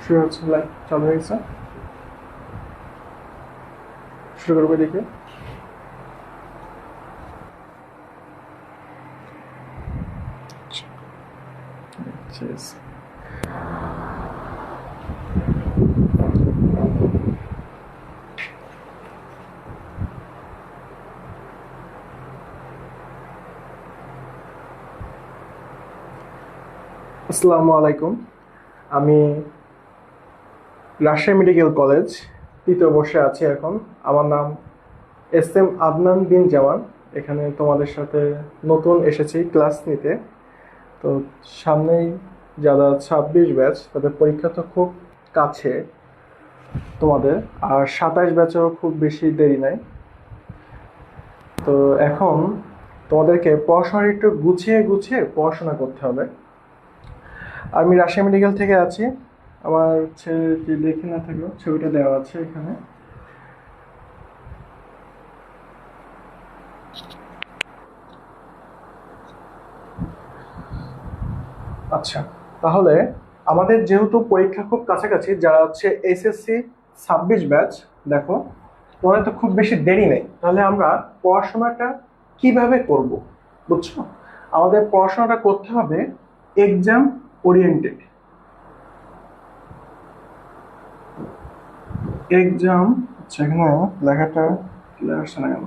শুরু হচ্ছে, লাইভ চালু হয়েছে, শুরু করবে দেখে। আসসালামু আলাইকুম। আমি রাজশাহী মেডিকেল কলেজ তৃতীয় বর্ষে আছি এখন। আমার নাম এস.এম. আদনান বিন জামান। এখানে তোমাদের সাথে নতুন এসেছি ক্লাস নিতে। তো সামনেই যারা 26 ব্যাচ তাদের পরীক্ষা তো খুব কাছে তোমাদের, আর 27 ব্যাচেও খুব বেশি দেরি নাই। তো এখন তোমাদেরকে পড়াশোনা একটু গুছিয়ে গুছিয়ে পড়াশোনা করতে হবে। আমি রাজশাহী মেডিকেল থেকে আছি। আমার হচ্ছে যে দেখে না থাকলো ছবিটা দেওয়া আছে এখানে। আচ্ছা, তাহলে আমাদের যেহেতু পরীক্ষা খুব কাছাকাছি, যারা হচ্ছে এসএসসি 26 ব্যাচ, দেখো তোমাদের তো খুব বেশি দেরি নেই। তাহলে আমরা পড়াশোনাটা কিভাবে করব, বুঝছো? আমাদের পড়াশোনাটা করতে হবে এক্সাম ওরিয়েন্টেড। এক্সাম, আচ্ছা এখানে লেখাটা ক্লিয়ার আসছে না কেন?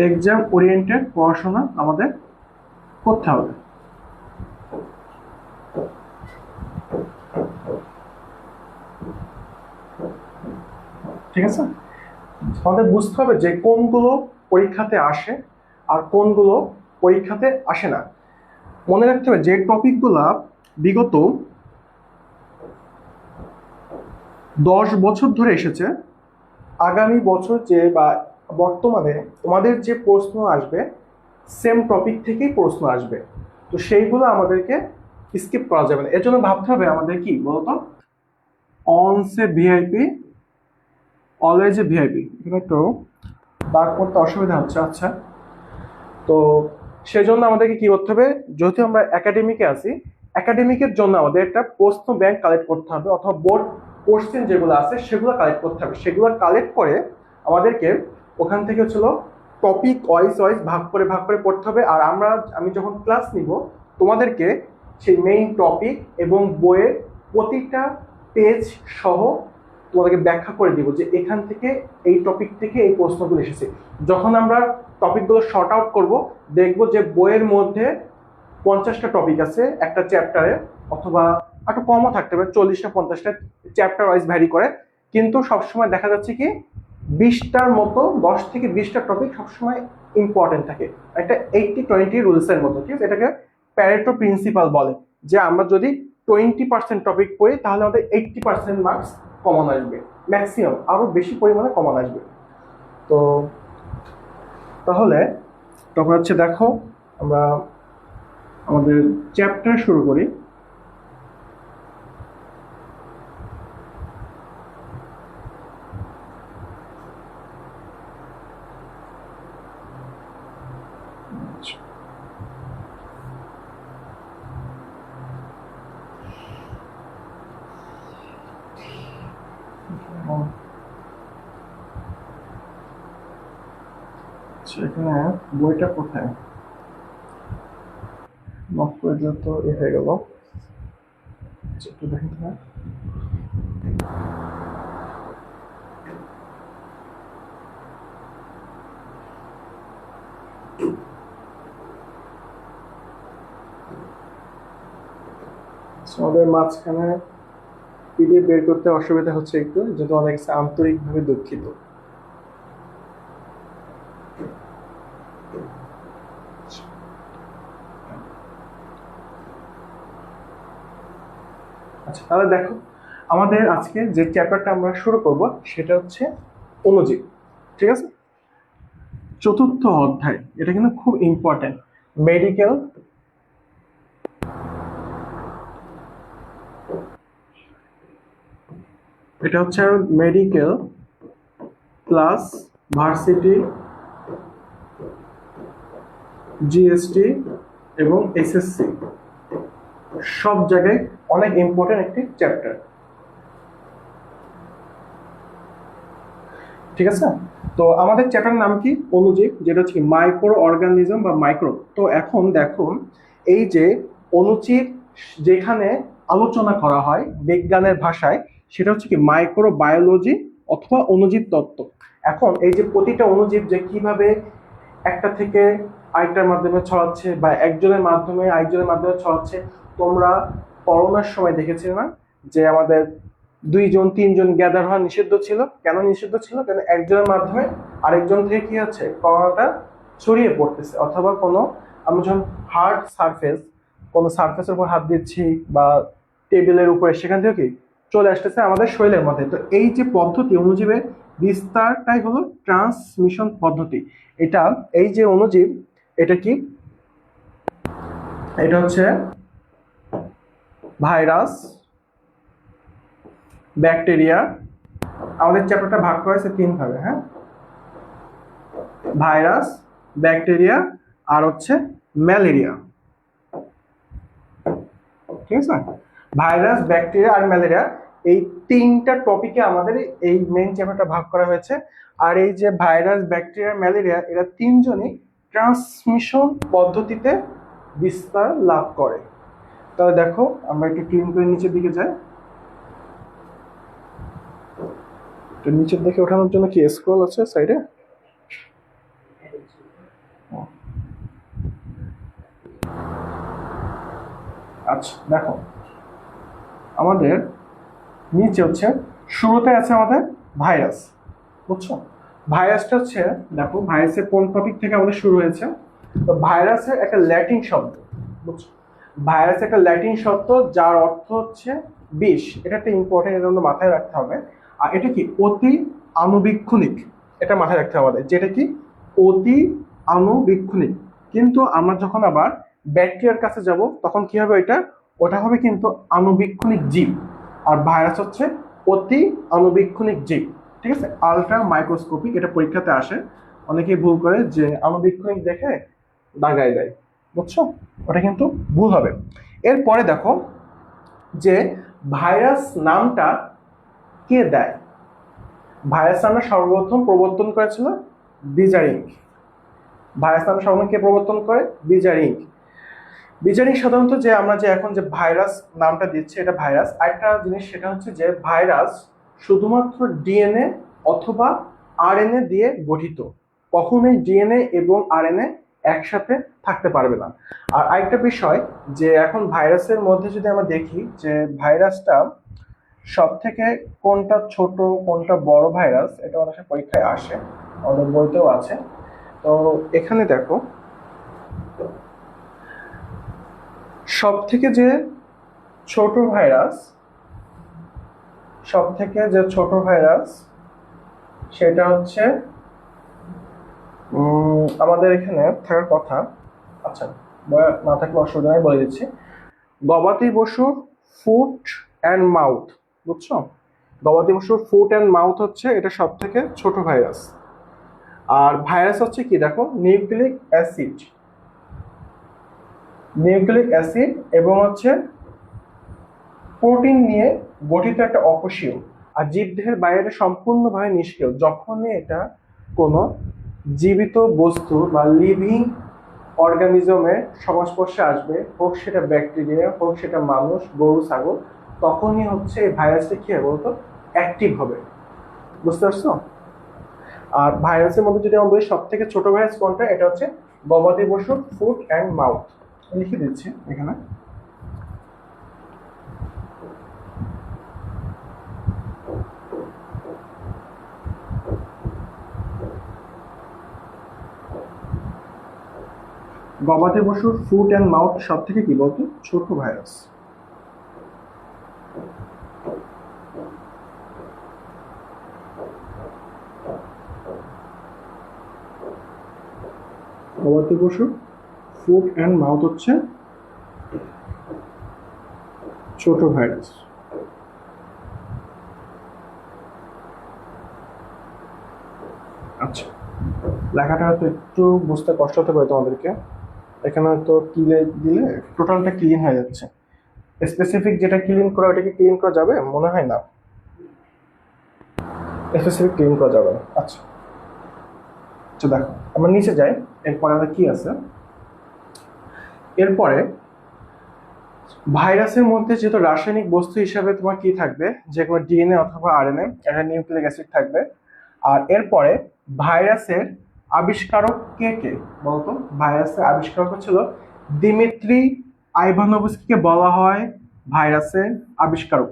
এক্সাম ওরিয়েন্টেড পড়াশোনা আমাদের করতে হবে। ঠিক আছে, আমাদের বুঝতে হবে যে কোনগুলো পরীক্ষাতে আসে আর কোনগুলো পরীক্ষাতে আসে না। মনে রাখতে হবে যে টপিকগুলা বিগত 10 বছর ধরে এসেছে, আগামী বছর যে বা বর্তমানে তোমাদের যে প্রশ্ন আসবে সেম টপিক থেকেই প্রশ্ন আসবে। তো সেইগুলো আমাদেরকে স্কিপ করা যাবে না। এর জন্য ভাবতে হবে আমাদের কি বলতো, once a VIP, always a VIP. এখানে একটু দাগ করতে অসুবিধা হচ্ছে। আচ্ছা, তো সেজন্য আমাদেরকে কি করতে হবে, যেহেতু আমরা একাডেমিকে আছি, একাডেমিকের জন্য আমাদের একটা প্রশ্ন ব্যাংক কালেক্ট করতে হবে, অথবা বোর্ড কোশ্চেন যেগুলো আছে সেগুলো কালেক্ট করতে হবে। সেগুলো কালেক্ট করে আমাদেরকে ওখান থেকে হচ্ছিল টপিক ওয়াইজ ভাগ করে পড়তে হবে। আর আমি যখন ক্লাস নিব তোমাদেরকে সেই মেইন টপিক এবং বইয়ের প্রতিটা পেজ সহ তোমাদেরকে ব্যাখ্যা করে দিব যে এখান থেকে এই টপিক থেকে এই প্রশ্নগুলো এসেছে। যখন আমরা টপিকগুলো শর্ট আউট করব, দেখব যে বইয়ের মধ্যে 50টা টপিক আছে একটা চ্যাপ্টারে, অথবা একটু কমও থাকতে পারে, 40টা 50টা, চ্যাপ্টার ওয়াইজ ভ্যারি করে। কিন্তু সবসময় দেখা যাচ্ছে কি 20টার মতো, 10 থেকে 20টা টপিক সবসময় ইম্পর্টেন্ট থাকে। একটা 80-20 রুলসের মতো, ঠিক আছে? এটাকে প্যারেটো প্রিন্সিপাল বলে, যে আমরা যদি 20% টপিক পড়ি তাহলে আমাদের 80% মার্কস কমন আসবে, ম্যাক্সিমাম আরো বেশি পরিমাণে কমন আসবে। তো তাহলে তখন হচ্ছে দেখো আমরা আমাদের চ্যাপ্টার শুরু করি। এখানে বইটা কোথায় নক করে দিলে তো এ হয়ে গেল। একটু দেখেন তো। আমাদের মাঝখানে পিডিএফ বের করতে অসুবিধা হচ্ছে একটু, যেহেতু অনেক আন্তরিকভাবে দুঃখিত। আচ্ছা, তাহলে দেখো আমাদের আজকে যে চ্যাপ্টারটা আমরা শুরু করব সেটা হচ্ছে অণুজীব। ঠিক আছে, চতুর্থ অধ্যায়। এটা কিন্তু খুব ইম্পর্টেন্ট। মেডিকেল, এটা হচ্ছে মেডিকেল প্লাস ভার্সিটি, জিএসটি এবং এসএসসি সব জায়গায় অনেক ইম্পর্টেন্ট একটি চ্যাপ্টার। ঠিক আছে, তো আমাদের চ্যাপ্টার নাম কি? অণুজীব, যেটা হচ্ছে মাইক্রো অর্গানিজম বা মাইক্রো। তো এখন দেখুন, এই যে অণুজীব যেখানে আলোচনা করা হয় বিজ্ঞানের ভাষায়, সেটা হচ্ছে কি মাইক্রো বায়োলজি অথবা অণুজীব তত্ত্ব। এখন এই যে প্রতিটা অণুজীব যে কিভাবে একটা থেকে আরেকটার মাধ্যমে ছড়াচ্ছে বা একজনের মাধ্যমে আরেকজনের মাধ্যমে ছড়াচ্ছে, তোমরা করোনার সময় দেখেছিলে না যে আমাদের 2-3 জন গ্যাদার হওয়া নিষিদ্ধ ছিল? কেন নিষিদ্ধ ছিল? কেন একজনের মাধ্যমে আরেকজন থেকে কি হচ্ছে করোনাটা ছড়িয়ে পড়তেছে। অথবা কোনো আমরা যখন হার্ড সারফেস, কোনো সারফেসের উপর হাত দিচ্ছি বা টেবিলের উপরে, সেখান থেকে কি চলে আসতেছে আমাদের শরীরের মধ্যে। তো এই যে পদ্ধতি অণুজীবের বিস্তারটাই হলো ট্রান্সমিশন পদ্ধতি। এটা এই যে অণুজীব, এটা কি? এটা হচ্ছে ভাইরাস, ব্যাকটেরিয়া। আমাদের চ্যাপ্টারটা ভাগ করা হয়েছে 3 ভাগে, হ্যাঁ? ভাইরাস, ব্যাকটেরিয়া আর হচ্ছে ম্যালেরিয়া। ঠিক আছে, ভাইরাস, ব্যাকটেরিয়া আর ম্যালেরিয়া, এই 3টা টপিকে আমাদের এই মেইন চ্যাপ্টারটা ভাগ করা হয়েছে। আর এই যে ভাইরাস, ব্যাকটেরিয়া, ম্যালেরিয়া, এরা 3জনই ট্রান্সমিশন পদ্ধতিতে বিস্তার লাভ করে। তাহলে দেখো, আমরা একটু ক্লিন করে নিচের দিকে যাই। তো নিচের দিকে ওঠানোর জন্য কি স্ক্রল আছে সাইডে? আচ্ছা দেখো, আমাদের নিচে হচ্ছে শুরুতে আছে আমাদের ভাইরাস, বুঝছো? ভাইরাসটা হচ্ছে, দেখো ভাইরাসের কোন টপিক থেকে আমাদের শুরু হয়েছে। তো ভাইরাসের একটা ল্যাটিন শব্দ, বুঝছো? ভাইরাস একটা ল্যাটিন শব্দ যার অর্থ হচ্ছে বিষ। এটা একটা ইম্পর্টেন্ট, এটা আমাদের মাথায় রাখতে হবে। আর এটা কি অতি আণুবীক্ষণিক, এটা মাথায় রাখতে হবে আমাদের, যেটা কি অতি আণুবীক্ষণিক। কিন্তু আমরা যখন আবার ব্যাকটেরিয়ার কাছে যাব তখন কি হবে? ওটা হবে কিন্তু আণুবীক্ষণিক জীব। আর ভাইরাস হচ্ছে অতি আণুবীক্ষণিক জীব। ঠিক আছে, আলট্রা মাইক্রোস্কোপিক, এটা পরীক্ষাতে আসে। অনেকেই ভুল করে যে আণুবীক্ষণিক দেখে দাগায় দেয়, বুঝছো? ওটা কিন্তু ভুল হবে। এরপরে দেখো যে ভাইরাস নামটা কে দেয়। ভাইরাস নামটা সর্বপ্রথম প্রবর্তন করেছিল বিজারিং। ভাইরাস নামটা সর্বপ্রথম কে প্রবর্তন করে? বিজারিং। বিজারিং সাধারণত যে আমরা যে এখন যে ভাইরাস নামটা দিচ্ছি, এটা ভাইরাস। আরেকটা জিনিস সেটা হচ্ছে যে ভাইরাস শুধুমাত্র ডিএনএ অথবা আরএনএ দিয়ে গঠিত, কখনোই ডিএনএ এবং আরএনএ একসাথে থাকতে পারবে না। আর আরেকটা বিষয় যে এখন ভাইরাসের মধ্যে যদি আমরা দেখি যে ভাইরাসটা সব থেকে কোনটা ছোট কোনটা বড় ভাইরাস, এটা অনেক পরীক্ষায় আসে, আমাদের বইতেও আছে। তো এখানে দেখো, সব থেকে যে ছোট ভাইরাস, সেটা হচ্ছে আমাদের এখানে থাকার কথা। আচ্ছা, না থাকলে অসুবিধা নেই, বলে দিচ্ছি। গবাদি পশুর ফুট অ্যান্ড মাউথ, বুঝছো? গবাদি পশুর ফুট অ্যান্ড মাউথ হচ্ছে এটা সব থেকে ছোট ভাইরাস। আর ভাইরাস হচ্ছে কি দেখো, নিউক্লিক অ্যাসিড এবং হচ্ছে প্রোটিন নিয়ে গঠিত একটা অকোষীয়। আর জীবদেহের বাইরে সম্পূর্ণভাবে নিষ্ক্রিয়। যখনই এটা কোনো জীবিত বস্তু বা লিভিং অর্গানিজমের সংস্পর্শে আসবে, হোক সেটা ব্যাকটেরিয়া, হোক সেটা মানুষ, গরু, ছাগল, তখনই হচ্ছে এই ভাইরাসটা কি হবে বলতো? অ্যাক্টিভ হবে। বুঝতে পারছো? আর ভাইরাসের মধ্যে যদি আমরা বলি সব থেকে ছোট ভাইরাস কোনটা, এটা হচ্ছে গবাদি পশুর ফুট অ্যান্ড মাউথ। লিখে দিচ্ছি এখানে। গবাদি পশুর ফুট অ্যান্ড মাউথ সব থেকে কি বলতো? ছোট ভাইরাস। গবাদি পশুর ফুট অ্যান্ড মাউথ হচ্ছে ছোট ভাইরাস। আচ্ছা, লেখাটা হয়তো একটু বুঝতে কষ্ট হতে পারে তোমাদেরকে। এখানে হয়তো দিলে টোটালটা ক্লিন হয়ে যাচ্ছে। স্পেসিফিক যেটা ক্লিন করা ওটাকে ক্লিন করা যাবে মনে হয় না, স্পেসিফিক ক্লিন করা যাবে না। আচ্ছা আচ্ছা দেখো আমরা নিচে যাই, এরপরে আমাদের কি আছে, এরপরে ভাইরাসের মধ্যে যেহেতু রাসায়নিক বস্তু হিসাবে তোমার কি থাকবে, যে কোনো ডিএনএ অথবা আরএনএ, একটা নিউক্লিক অ্যাসিড থাকবে। আর এরপরে ভাইরাসের আবিষ্কারক কে কে বলতো? ভাইরাসের আবিষ্কারক ছিল দিমিত্রি আইভানোভস্কিকে বলা হয় ভাইরাসের আবিষ্কারক।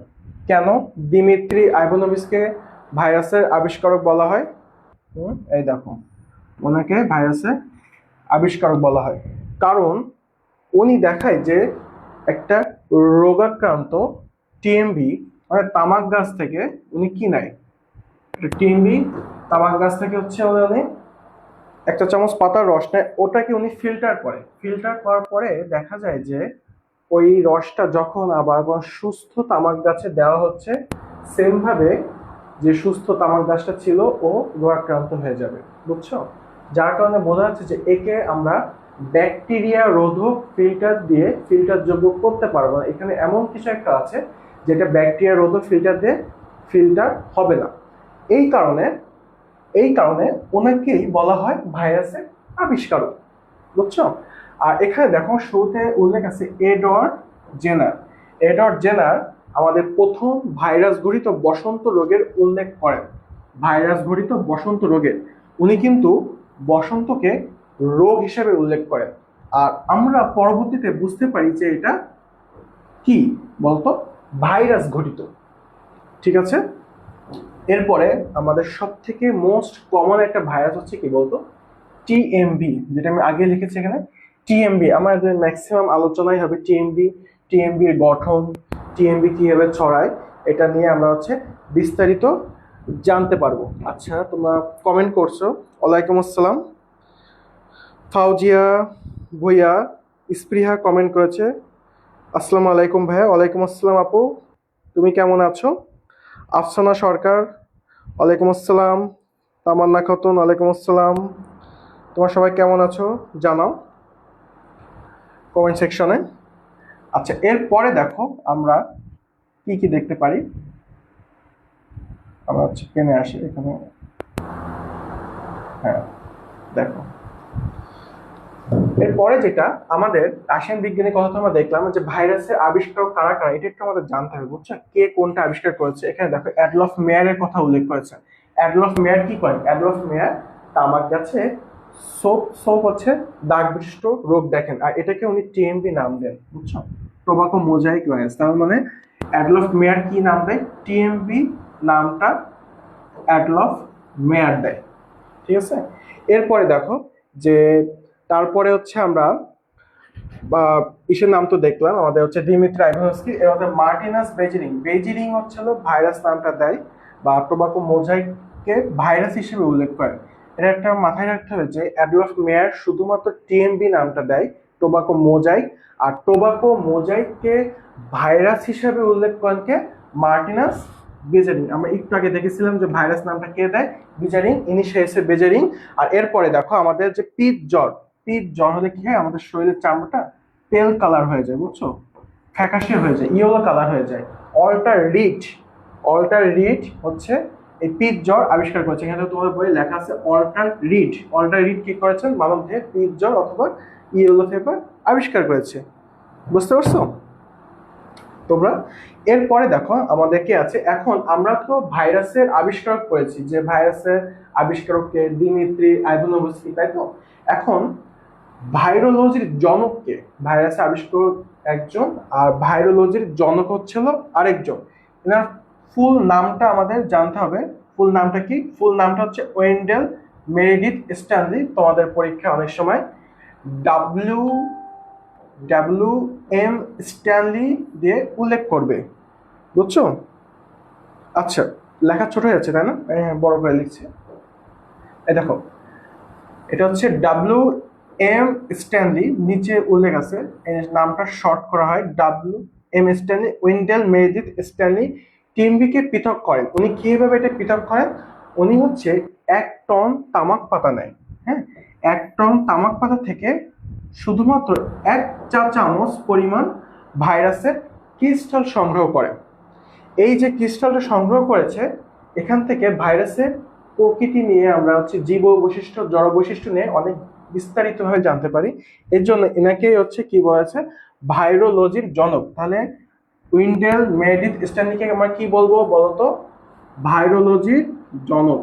কেন দিমিত্রি আইভানোভস্কিকে ভাইরাসের আবিষ্কারক বলা হয়? এই দেখো, ওনাকে ভাইরাসের আবিষ্কারক বলা হয় কারণ উনি দেখায় যে একটা রোগাক্রান্ত টিএমবি মানে তামাক গাছ থেকে উনি কি নেয়, টিএমবি তামাক গাছ থেকে হচ্ছে উনি একটা চামচ পাতার রস নেয়, ওটাকে উনি ফিল্টার করে, ফিল্টার করার পরে দেখা যায় যে ওই রসটা যখন আবার সুস্থ তামাক গাছে দেওয়া হচ্ছে, সেম ভাবে যে সুস্থ তামাক গাছটা ছিল ও রোগাক্রান্ত হয়ে যাবে, বুঝছো? যার কারণে বোঝা যাচ্ছে যে একে আমরা ব্যাকটেরিয়া রোধক ফিল্টার দিয়ে ফিল্টার যোগ্য করতে পারবো না। এখানে এমন কিছু একটা আছে যেটা ব্যাকটেরিয়া রোধক ফিল্টার দিয়ে ফিল্টার হবে না। এই কারণে ওনাকেই বলা হয় ভাইরাসের আবিষ্কারক, বুঝছো? আর এখানে দেখো শুরুতে উল্লেখ আছে এডওয়ার্ড জেনার। এডওয়ার্ড জেনার আমাদের প্রথম ভাইরাস ঘটিত বসন্ত রোগের উল্লেখ করেন। ভাইরাস ঘটিত বসন্ত রোগের উনি কিন্তু বসন্তকে রোগ হিসেবে উল্লেখ করেন। আর আমরা পরবর্তীতে বুঝতে পারি যে এটা কি বলতো, ভাইরাস ঘটিত। ঠিক আছে, এরপরে আমাদের সব থেকে মোস্ট কমন একটা ভাইরাস হচ্ছে কি বলতো, টিএমবি, যেটা আমি আগে লিখেছি এখানে টিএমবি। আমাদের ম্যাক্সিমাম আলোচনাই হবে টিএমবি, টিএমবির গঠন, টিএমবি কিভাবে ছড়ায়, এটা নিয়ে আমরা হচ্ছে বিস্তারিত জানতে পারবো। আচ্ছা তোমরা কমেন্ট করছো, ওয়ালাইকুম আসসালাম। ফাউজিয়া ভুইয়া স্পৃহা কমেন্ট করেছে, আসসালামু আলাইকুম ভাইয়া। ওয়ালাইকুম আসসালাম আপু, তুমি কেমন আছো? আফসানা সরকার ওয়ালাইকুম আসসালাম। তামান্না খাতুন ওয়ালাইকুম আসসালাম। তোমার সবাই কেমন আছো জানাও কমেন্ট সেকশনে। আচ্ছা এরপরে দেখো আমরা কি কি দেখতে পারি, আমরা হচ্ছে পেনে আসি এখানে। হ্যাঁ দেখো, এরপরে যেটা আমাদের রাসায়ন বিজ্ঞানের কথা তো আমরা দেখলাম যে ভাইরাসের আবিষ্কারক কারা কারা, এটা একটু আমাদের জানতে হবে, বুঝছো? কে কোনটা আবিষ্কার করেছে। এখানে দেখো অ্যাডলফ মেয়ারের কথা উল্লেখ করেছে। অ্যাডলফ মেয়ার কি করেন? অ্যাডলফ মেয়ার তামাক গাছে সোপ সোপ হচ্ছে দাগ বিশিষ্ট রোগ দেখেন, আর এটাকে উনি টিএমবি নাম দেন, বুঝছো? Tobacco mosaic virus. তার মানে অ্যাডলফ মেয়ার কি নাম দেয়? টিএমবি নামটা অ্যাডলফ মেয়ার দেয়। ঠিক আছে, এরপরে দেখো যে তারপরে হচ্ছে আমরা ইসের নাম তো দেখলাম, আমাদের হচ্ছে দিমিত্রি আইভানোভস্কি, এর মার্টিনাস বেজিরিং। বেজিরিং হচ্ছিল ভাইরাস নামটা দেয় বা টোবাকো মোজাইককে ভাইরাস হিসেবে উল্লেখ করেন। এটা একটা মাথায় রাখতে হবে যে অ্যাডলফ মেয়ার শুধুমাত্র টিএমবি নামটা দেয়, টোবাকো মোজাইক, আর টোবাকো মোজাইককে ভাইরাস হিসেবে উল্লেখ করেন কে? মার্টিনাস বেজারিং। আমরা একটু আগে দেখেছিলাম যে ভাইরাস নামটা কে দেয়, বেজারিং, ইনিশিয়েছে বেজারিং। আর এরপরে দেখো আমাদের যে পিত জ্বর, পিত জ্বর হলে কি হয়, আমাদের শরীরের চামড়াটা পেল কালার হয়ে যায়, বুঝছো? ফ্যাকাশে হয়ে যায়, ইয়েলো কালার হয়ে যায়। অল্টার রিড হচ্ছে এই পিত জ্বর আবিষ্কার করেছে। এখানে তোমাদের বইয়ে লেখা আছে অল্টার রিড কি করেছেন? মানব দেহে পিত জ্বর অথবা ইয়েলো ফিভার আবিষ্কার করেছে, বুঝতে পারছো তোমরা? এরপরে দেখো আমাদের কি আছে, এখন আমরা তো ভাইরাসের আবিষ্কার করেছি, যে ভাইরাসের আবিষ্কারককে দিমিত্রি আইভানোভস্কি, তাই তো? এখন ভাইরোলজির জনককে? ভাইরাসের আবিষ্কারক একজন আর ভাইরোলজির জনক হচ্ছিল আরেকজন। এনার ফুল নামটা আমাদের জানতে হবে। ফুল নামটা কি? ফুল নামটা হচ্ছে ওয়েন্ডেল মেরিডিথ স্ট্যানলি। তোমাদের পরীক্ষায় অনেক সময় WM স্ট্যানলি দিয়ে উল্লেখ করবে, বুঝছো? আচ্ছা লেখা ছোট হয়ে যাচ্ছে তাই না? হ্যাঁ বড় করে লিখছি। এই দেখো এটা হচ্ছে WM স্ট্যানলি, নিচে উল্লেখ আছে, এর নামটা শর্ট করা হয় WM Stanley. Wendell Meredith Stanley টিএমবিকে পৃথক করেন। উনি কিভাবে এটা পৃথক করেন? উনি হচ্ছে 1 টন তামাক পাতা নেয়, হ্যাঁ, 1 টন তামাক পাতা থেকে শুধুমাত্র 1 চা চামচ পরিমাণ ভাইরাসের ক্রিস্টাল সংগ্রহ করে। এই যে ক্রিস্টালটা সংগ্রহ করেছে, এখান থেকে ভাইরাসের প্রকৃতি নিয়ে আমরা হচ্ছে জীব বৈশিষ্ট্য, জড় বৈশিষ্ট্য নিয়ে অনেক বিস্তারিতভাবে জানতে পারি। এর জন্য এনাকেই হচ্ছে কি বলেছে, ভাইরোলজির জনক। তাহলে উইন্ডেল মেরিডিথ স্ট্যানলিকে আমরা কি বলবো বলতো? ভাইরোলজির জনক।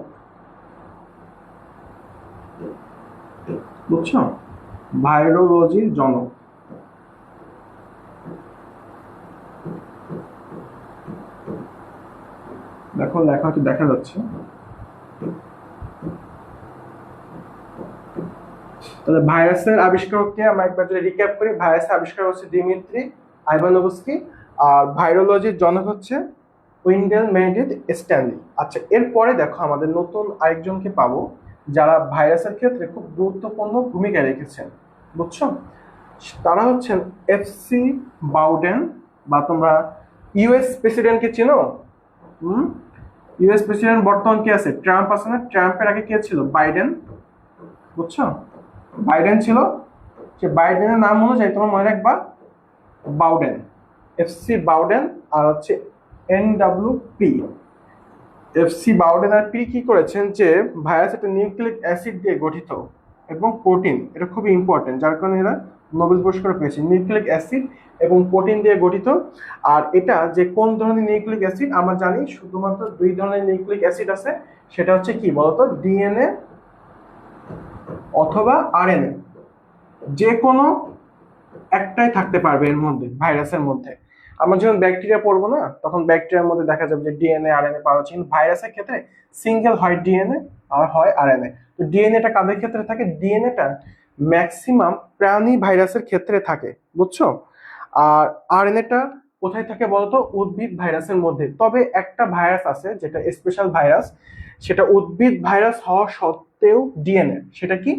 বুঝছো? ভাইরোলজির জনক। দেখো লেখা হয়তো দেখা যাচ্ছে। তাহলে ভাইরাসের আবিষ্কারককে আমরা একবার যদি রিক্যাপ করি, ভাইরাসের আবিষ্কার হচ্ছে দিমিত্রি আইভানোভস্কি, আর ভাইরোলজির জনক হচ্ছে উইন্ডেল মেরিডিথ স্ট্যানলি। আচ্ছা, এরপরে দেখো আমাদের নতুন আরেকজনকে পাবো যারা ভাইরাসের ক্ষেত্রে খুব গুরুত্বপূর্ণ ভূমিকা রেখেছেন। বুঝছো? তারা হচ্ছেন এফসি বাউডেন, বা তোমরা ইউএস প্রেসিডেন্টকে চিনো? ইউএস প্রেসিডেন্ট বর্তমান কে আছে? ট্রাম্প আছে না? ট্রাম্পের আগে কে ছিল? বাইডেন। বুঝছো? বাইডেন ছিল। সে বাইডেনের নাম অনুযায়ী তোমার মনে রাখবা বাউডেন, এফসি বাউডেন আর হচ্ছে এনডব্লিউপি। এফসি বাউডেন আর পি কি করেছেন যে ভাইরাস একটা নিউক্লিক অ্যাসিড দিয়ে গঠিত এবং প্রোটিন, এটা খুবই ইম্পর্টেন্ট, যার কারণে এরা নোবেল পুরস্কার পেয়েছে। নিউক্লিক অ্যাসিড এবং প্রোটিন দিয়ে গঠিত। আর এটা যে কোন ধরনের নিউক্লিক অ্যাসিড আমরা জানি, শুধুমাত্র দুই ধরনের নিউক্লিক অ্যাসিড আছে। সেটা হচ্ছে কি বলতো? ডিএনএ অথবা আরএনএ, যে কোনো একটাই থাকতে পারবে এর মধ্যে, ভাইরাসের মধ্যে। আমরা যখন ব্যাকটেরিয়া পড়বো না, তখন ব্যাকটেরিয়ার মধ্যে দেখা যাবে যে ডিএনএ আরএনএ পাওয়া যাচ্ছে, কিন্তু ভাইরাসের ক্ষেত্রে সিঙ্গেল হয় ডিএনএ আর হয় আরএনএ। তো ডিএনএটা কাদের ক্ষেত্রে থাকে? ডিএনএটা ম্যাক্সিমাম প্রাণী ভাইরাসের ক্ষেত্রে থাকে। বুঝছো? আর আরএনএটা কোথায় থাকে বলতো? উদ্ভিদ ভাইরাসের মধ্যে। তবে একটা ভাইরাস আছে যেটা স্পেশাল ভাইরাস, সেটা উদ্ভিদ ভাইরাস হওয়া সত্ত্বেও ডিএনএ। সেটা কি?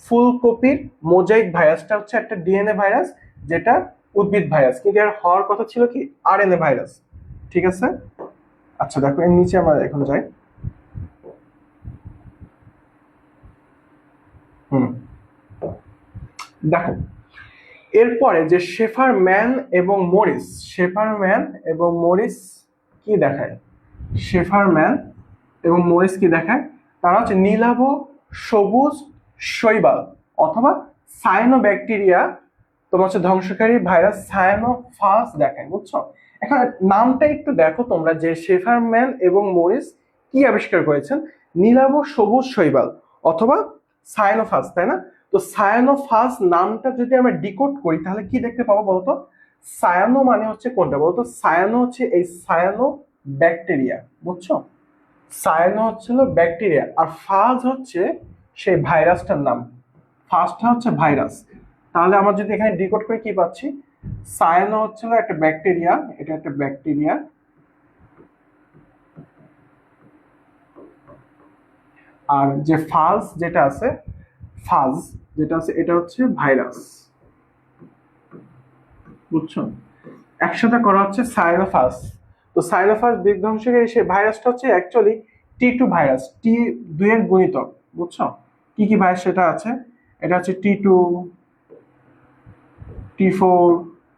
ফুলকপির মোজাইক ভাইরাসটা হচ্ছে একটা ডিএনএ ভাইরাস, যেটা উদ্ভিদ ভাইরাস, কিন্তু এর হওয়ার কথা ছিল কি? RNA virus. ঠিক আছে? আচ্ছা দেখো, এর নিচে আমরা এখন যাই। দেখো এরপরে যে শেফারম্যান এবং মরিস, শেফারম্যান এবং মরিস কি দেখায়? শেফারম্যান এবং মরিস কি দেখায়? তারা হচ্ছে নীলাভ সবুজ শৈবাল অথবা সায়ানোব্যাকটেরিয়া, তোমার হচ্ছে ধ্বংসকারী ভাইরাস সায়ানোফাস দেখায়। বুঝছো? এখন নামটা একটু দেখো তোমরা, যে শেফারম্যান এবং মরিস কি আবিষ্কার করেছেন? নীলাভ সবুজ শৈবাল অথবা সায়ানোফাস, তাই না? তো সায়ানোফাস নামটা যদি আমরা ডিকোড করি, তাহলে কি দেখতে পাবো বলতো? সায়ানো মানে হচ্ছে কোনটা বলতো? সায়ানো হচ্ছে এই সায়ানো ব্যাকটেরিয়া। বুঝছো? সায়ানো হচ্ছিল ব্যাকটেরিয়া, আর ফাজ হচ্ছে সেই ভাইরাসটার নাম। ফার্স্টটা হচ্ছে ভাইরাস। তাহলে আমরা যদি এখানে ডিকোড করে কি পাচ্ছি? সায়ানো হচ্ছিল একটা ব্যাকটেরিয়া, এটা একটা ব্যাকটেরিয়া, আর যে ফাজ যেটা আছে, ফাজ যেটা আছে এটা হচ্ছে ভাইরাস। বুঝছো? একসাথে করা হচ্ছে সায়ানোফাস। তো সায়ানোফাস বিধ্বংসকারী সেই ভাইরাসটা হচ্ছে অ্যাকচুয়ালি টি2 ভাইরাস, টি2 এর গুণিতক। বুঝছো? কি কি ভাইরাস সেটা আছে? এটা হচ্ছে টি2, টি4,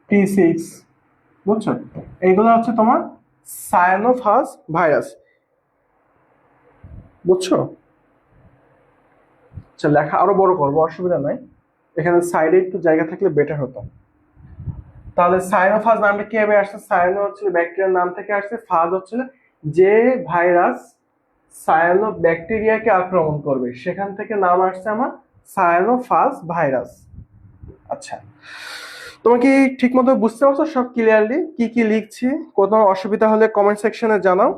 টি6। বুঝছো? এইগুলো হচ্ছে তোমার সায়ানোফাস ভাইরাস। বুঝছো? আচ্ছা, লেখা আরো বড় করবো, অসুবিধা নাই, এখানে সাইডে একটু জায়গা থাকলে বেটার হতো। তাহলে সায়ানোফাজ নামটা কিভাবে আসছে? সায়ানো হচ্ছে ব্যাকটেরিয়ার নাম থেকে আসছে, ফাজ হচ্ছে যে ভাইরাস সায়ানো ব্যাকটেরিয়াকে আক্রমণ করবে, সেখান থেকে নাম আসছে আমার সায়ানোফাজ ভাইরাস। আচ্ছা, তোমার কি ঠিক মতো বুঝতে পারছো সব ক্লিয়ারলি কি কি লিখছি? কোনো অসুবিধা হলে কমেন্ট সেকশনে জানাও।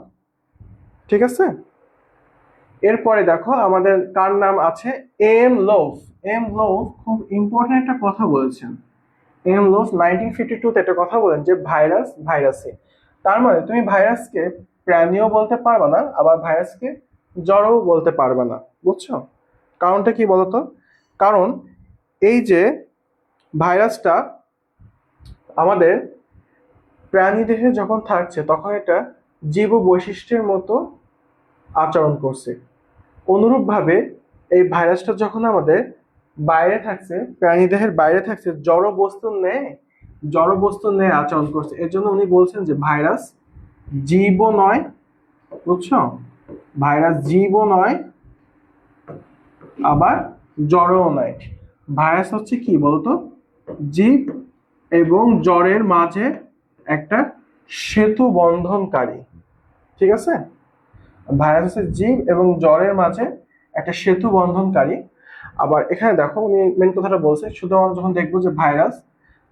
ঠিক আছে? এরপরে দেখো আমাদের কার নাম আছে? এম লোভ। এম লোভ খুব ইম্পর্টেন্ট একটা কথা বলেছেন। এম লোভ 1952 একটা কথা বলেন যে ভাইরাস ভাইরাসে। তার মানে তুমি ভাইরাসকে প্রাণীও বলতে পারবে না, আবার ভাইরাসকে জড়ও বলতে পারবে না। বুঝছো? কারণটা কি বলতো? কারণ এই যে ভাইরাসটা আমাদের প্রাণী দেহে যখন থাকছে, তখন এটা জীব বৈশিষ্ট্যের মতো আচরণ করছে। অনুরূপভাবে এই ভাইরাসটা যখন আমাদের বাইরে থাকছে, প্রাণী দেহের বাইরে থাকছে, জড় বস্তুর ন্যায় জড়বস্তু নিয়ে আচরণ করছে, এর জন্য উনি বলছেন যে ভাইরাস জীবও নয়, বুঝছো, ভাইরাস জীবও নয় আবার জড়ও নয়। ভাইরাস হচ্ছে কি বলতো, জীব এবং জড়ের মাঝে একটা সেতু বন্ধনকারী, ঠিক আছে। ভাইরাস হচ্ছে জীব এবং জড়ের মাঝে একটা সেতু বন্ধনকারী। আবার এখানে দেখো উনি মেন কথাটা বলছে, শুধু আমরা যখন দেখবো যে ভাইরাস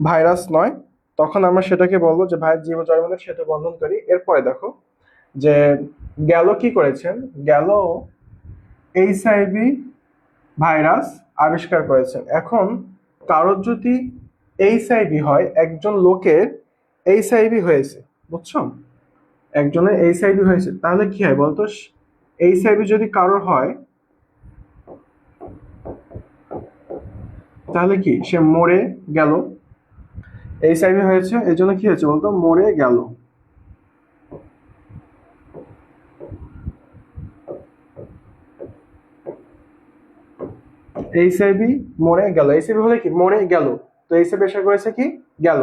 ভাইরাস নয়, তখন আমরা সেটাকে বলবো যে ভাইরাস জীব ও জড়ের মধ্যে সেতু বন্ধনকারী। এরপরে দেখো যে গ্যালো কি করেছেন, গ্যালো এইচআইভি ভাইরাস আবিষ্কার করেছেন। এখন কারোর যদি এইচআইভি হয়, একজন লোকের এইচআইভি হয়েছে, বুঝছো, একজনের এইচআইভি হয়েছে, তাহলে কি হয় বলতো, এইচআইভি যদি কারোর হয় তাহলে কি সে মরে গেল। এইচআইভি হয়েছে এই জন্য কি হয়েছে বলতো, মরে গেল। এইচআইভি মরে গেল, এইচআইভি হলে কি মরে গেল, তো এইচআইভি এসে করেছে কি গেল,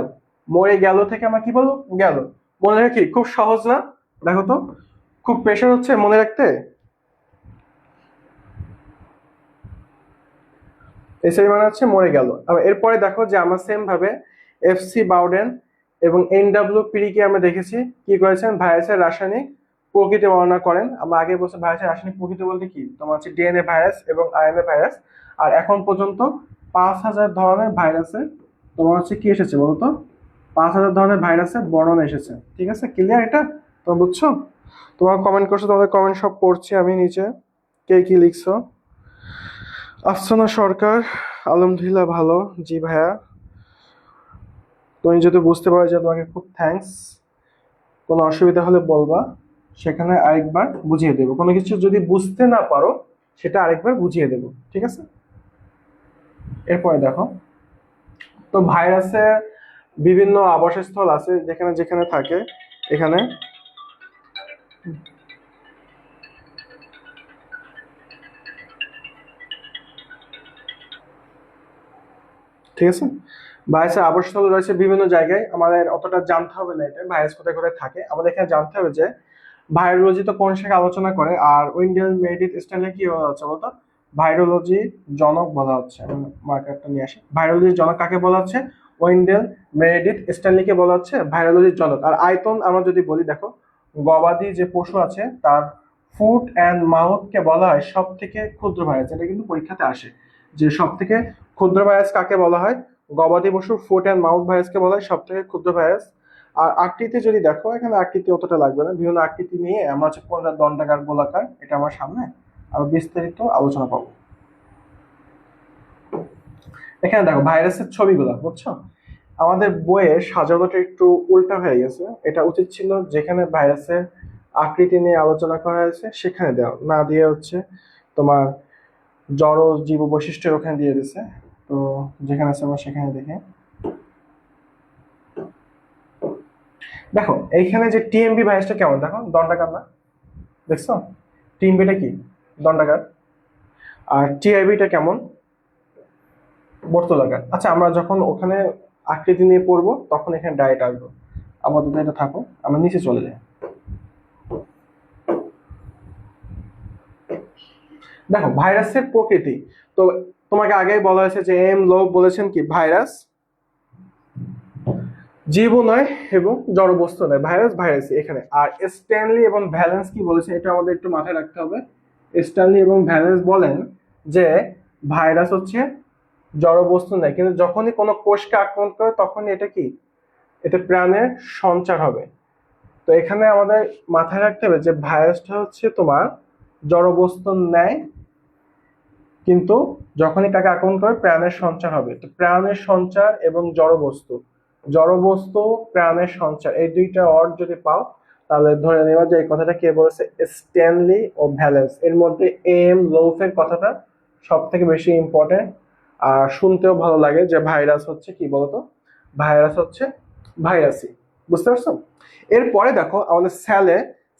মরে গেল থেকে আমরা কি বলবো গেল। মনে রাখি খুব সহজ না, দেখো তো খুব প্রেশার হচ্ছে মনে রাখতে। এইচআইভি মানে হচ্ছে মরে গেল। আবার এরপরে দেখো যে আমরা সেম ভাবে এফসি বাউডেন এবং এনডব্লিউ পিরিকে আমরা দেখেছি কি করেছেন, ভাইরাসের রাসায়নিক প্রকৃতি বর্ণনা করেন। আমরা আগে বলছি ভাইরাসের রাসায়নিক প্রকৃতি বলতে কি, তোমার হচ্ছে ডিএনএ ভাইরাস এবং আরএনএ ভাইরাস। আর এখন পর্যন্ত 5,000 ধরনের ভাইরাসের তোমার হচ্ছে কি এসেছে বলতো, 5,000 ধরনের ভাইরাসের বর্ণনা এসেছে, ঠিক আছে। ক্লিয়ার এটা তোমরা বুঝছো? তোমার কমেন্ট করছো, তোমাদের কমেন্ট সব পড়ছি আমি নিচে, কে কি লিখছো। আফসানা সরকার, আলহামদুলিল্লাহ ভালো, জি ভাইয়া। তুমি যদি বুঝতে পারো যে তোমাকে খুব থ্যাঙ্কস, কোনো অসুবিধা হলে বলবা, সেখানে আরেকবার বুঝিয়ে দেবো। কোনো কিছু যদি বুঝতে না পারো সেটা আরেকবার বুঝিয়ে দেবো, ঠিক আছে। এরপরে দেখো, তো ভাইরাসের বিভিন্ন আবাসস্থল আছে যেখানে যেখানে থাকে, এখানে ঠিক আছে। ভাইরাসের আবাসস্থল রয়েছে বিভিন্ন জায়গায়, আমাদের অতটা জানতে হবে না এটা ভাইরাস কোথায় কোথায় থাকে। আমাদের এখানে জানতে হবে যে ভাইরোলজি তো কোন শাখা আলোচনা করে, আর উইন্ডেল মেরিডিথ স্ট্যানলি কি বলা হচ্ছে বলতো, ভাইরোলজি জনক বলা হচ্ছে। আমি মার্কারটা নিয়ে আসি। ভাইরোলজির জনক কাকে বলা হচ্ছে, ওয়েন্ডেল মেরিডিথ স্ট্যানলিকে বলা হচ্ছে ভাইরোলজির জনক। আর আয়তন আমরা যদি বলি, দেখো গবাদি যে পশু আছে তার ফুট অ্যান্ড মাউথ কে বলা হয় সব থেকে ক্ষুদ্র ভাইরাস। এটা কিন্তু পরীক্ষাতে আসে যে সব থেকে ক্ষুদ্র ভাইরাস কাকে বলা হয়, গবাদি পশুর ফুট অ্যান্ড মাউথ ভাইরাসকে বলা হয় সব থেকে ক্ষুদ্র ভাইরাস। আর আকৃতি যদি দেখো, এখানে আকৃতি অতটা লাগবে না, বিভিন্ন আকৃতি নিয়ে আমরা হচ্ছে কোনটা দণ্ডাকার গোলাকার, এটা আমার সামনে আরো বিস্তারিত আলোচনা পাবো। এখানে দেখো ভাইরাসের ছবিগুলো, বুঝছো, আমাদের বইয়ের সাজানোটা একটু উল্টা হয়ে গেছে। এটা উচিত ছিল যেখানে ভাইরাসের আকৃতি নিয়ে আলোচনা করা হয়েছে সেখানে দেওয়া, না দিয়ে হচ্ছে তোমার জড় জীব বৈশিষ্ট্যের ওখানে দিয়ে দিছে। তো যেখানে আছে আমরা সেখানে দেখে দেখো, এইখানে যে টিএমবি ভাইরাসটা কেমন, দেখো দণ্ডাকার না, দেখছো টিএমবিটা কি দণ্ডাকার, আর টিআইবিটা কেমন বর্তুলাকার। আচ্ছা আমরা যখন ওখানে আকৃতি নিয়ে পড়বো তখন এখানে ডাইরেক্ট আসবো, আপাতত এটা থাকো, আমরা নিচে চলে যাই। দেখো ভাইরাসের প্রকৃতি, তো তোমাকে আগেই বলা হয়েছে যে এম লোভ বলেছেন কি ভাইরাস জীবও নয় এবং জড়বস্তু নয়, ভাইরাস ভাইরাসই এখানে। আর স্ট্যানলি এবং ভ্যালেন্স কি বলেছে এটা আমাদের একটু মাথায় রাখতে হবে। স্ট্যানলি এবং ভ্যালেন্স বলেন যে ভাইরাস হচ্ছে জড়বস্তু নয়, কিন্তু যখনই কোনো কোষকে আক্রমণ করে তখনই এটা কি, এতে প্রাণের সঞ্চার হবে। তো এখানে আমাদের মাথায় রাখতে হবে যে ভাইরাসটা হচ্ছে তোমার জড়বস্তুর ন্যায়, কিন্তু যখনই তাকে আক্রমণ করে প্রাণের সঞ্চার হবে। তো প্রাণের সঞ্চার এবং জড়বস্তু, জড়বস্তু প্রাণের সঞ্চার, এই দুইটা অর্ড যদি পাও তাহলে ধরে নেওয়া যে এই কথাটা কে বলেছে, স্ট্যানলি ও ভ্যালেন্স। এর মধ্যে এম লোফের কথাটা সব থেকে বেশি ইম্পর্টেন্ট, আর শুনতেও ভালো লাগে যে ভাইরাস হচ্ছে কি বলতো, ভাইরাস হচ্ছে ভাইরাসই, বুঝতে পারছো। এরপরে দেখো আমাদের স্যালে,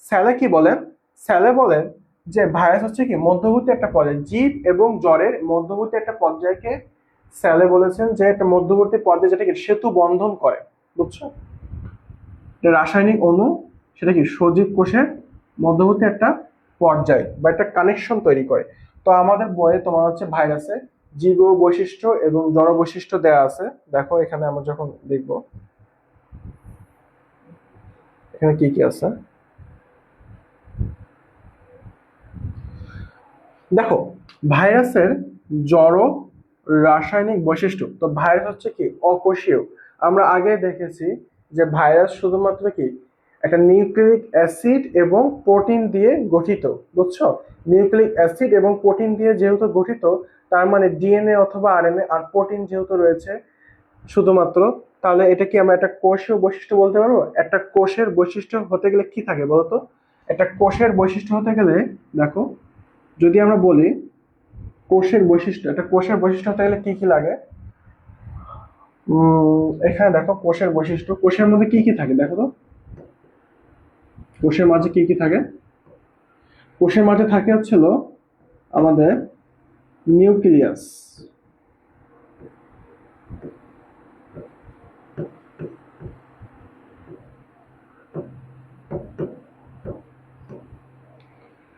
স্যালে কি বলেন, স্যালে বলেন যে ভাইরাস হচ্ছে কি মধ্যবর্তী একটা পর্যায়, জীব এবং জ্বরের মধ্যবর্তী একটা পর্যায়কে স্যালে বলেছেন যে একটা মধ্যবর্তী পর্যায়ে যেটাকে সেতু বন্ধন করে, বুঝছো? রাসায়নিক অণু সেটা কি সজীব কোষের মধ্যবর্তী একটা পর্যায় বা একটা কানেকশন তৈরি করে। তো আমাদের বইয়ে তোমার হচ্ছে ভাইরাসে জীব বৈশিষ্ট্য এবং জড় বৈশিষ্ট্য দেওয়া আছে। দেখো এখানে আমরা যখন দেখব এখানে কি কি আছে, দেখো ভাইরাসের জড় রাসায়নিক বৈশিষ্ট্য। তো ভাইরাস হচ্ছে কি অকোষীয়। আমরা আগে দেখেছি যে ভাইরাস শুধুমাত্র কি একটা নিউক্লিক অ্যাসিড এবং প্রোটিন দিয়ে গঠিত, বুঝছো? নিউক্লিক অ্যাসিড এবং প্রোটিন দিয়ে যেহেতু গঠিত, তার মানে ডিএনএ অথবা আরএনএ আর প্রোটিন যেহেতু রয়েছে শুধুমাত্র, তাহলে এটা কি আমরা একটা কোষীয় বৈশিষ্ট্য বলতে পারবো? একটা কোষের বৈশিষ্ট্য হতে গেলে কি থাকে বলতো? একটা কোষের বৈশিষ্ট্য হতে গেলে দেখো, যদি আমরা বলি কোষের বৈশিষ্ট্য, একটা কোষের বৈশিষ্ট্য হতে গেলে কি কি লাগে? এখানে দেখো কোষের বৈশিষ্ট্য, কোষের মধ্যে কি কি থাকে দেখো তো, কোষের মাঝে কি কি থাকে? কোষের মাঝে থাকে হচ্ছিল আমাদের নিউক্লিয়াস,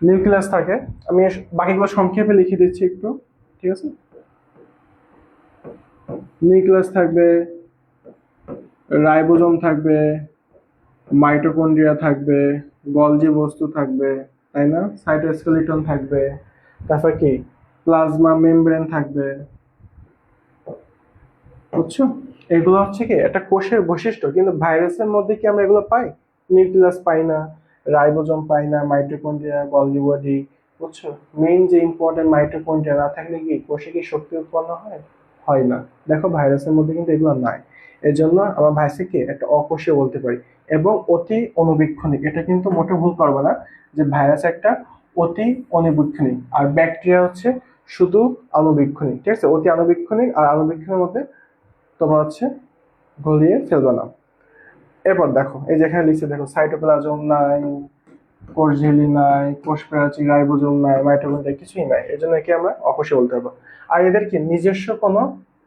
নিউক্লিয়াস থাকে। আমি বাকিগুলো সংক্ষেপে লিখে দিচ্ছি একটু, ঠিক আছে? নিউক্লিয়াস থাকবে, রাইবোজোম থাকবে, মাইটোকন্ড্রিয়া থাকবে, গলজি বস্তু থাকবে, তাই না? সাইটোস্কেলিটন থাকবে, তারপর কি প্লাজমা মেমব্রেন থাকবে, বুঝছো? এগুলো হচ্ছে কি একটা কোষের বৈশিষ্ট্য। কিন্তু ভাইরাসের মধ্যে কি আমরা এগুলো পাই? নিউক্লিয়াস পাই না, রাইবোজোম পাই না, মাইটোকন্ড্রিয়া, গলজি বডি, বুঝছো? মেইন যে ইম্পর্টেন্ট মাইটোকন্ড্রিয়া না থাকলে কি কোষে কি শক্তি উৎপন্ন হয়? হয় না। দেখো ভাইরাসের মধ্যে কিন্তু এগুলো নাই। এজন্য আমরা ভাইরাসকে একটা অকোষীয় বলতে পারি এবং অতি অণুবীক্ষণিক। এটা কিন্তু মোটে ভুল করবে না যে ভাইরাস একটা অতি অণুবীক্ষণিক আর ব্যাকটেরিয়া হচ্ছে শুধু আণুবীক্ষণিক, ঠিক আছে? অতি আণুবীক্ষণিক আর আণুবীক্ষণের মধ্যে তোমার হচ্ছে গলিয়ে ফেলবে না। এরপর দেখো এই যেখানে লিখছে, দেখো সাইটোপ্লাজম নাই, কোষ ঝিল্লি নাই, কোষ প্রাচীর, রাইবোজোম নাই, মাইটোকন্ড্রিয়া কিছুই নাই। এর জন্য একে আমরা অকোষীয় বলতে পারবো। আর এদের কি নিজস্ব কোনো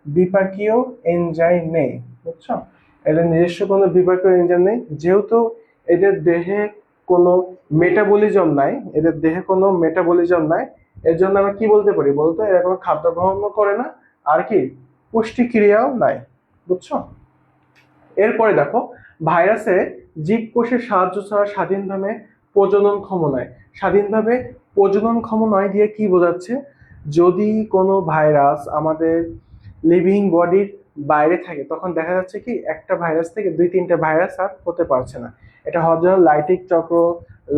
বিপাকীয় এনজাইম নেই, বুঝছো? এদের নিজস্ব কোনো বিপাকীয় এনজাইম নেই, যেহেতু এদের দেহে কোনো মেটাবলিজম নাই, এদের দেহে কোনো মেটাবলিজম নাই, এর জন্য আমরা কি বলতে পারি বলতো? এরা কোনো খাদ্য গ্রহণও করে না, আর কি পুষ্টিক্রিয়াও নাই, বুঝছো? এরপরে দেখো ভাইরাসে জীবকোষের সাহায্য ছাড়া স্বাধীনভাবে প্রজননক্ষম নয়। স্বাধীনভাবে প্রজননক্ষম নয় দিয়ে কি বোঝাচ্ছে? যদি কোনো ভাইরাস আমাদের লিভিং বডির বাইরে থাকে তখন দেখা যাচ্ছে কি একটা ভাইরাস থেকে দুই তিনটা ভাইরাস আর হতে পারছে না। এটা হওয়ার জন্য লাইটিক চক্র,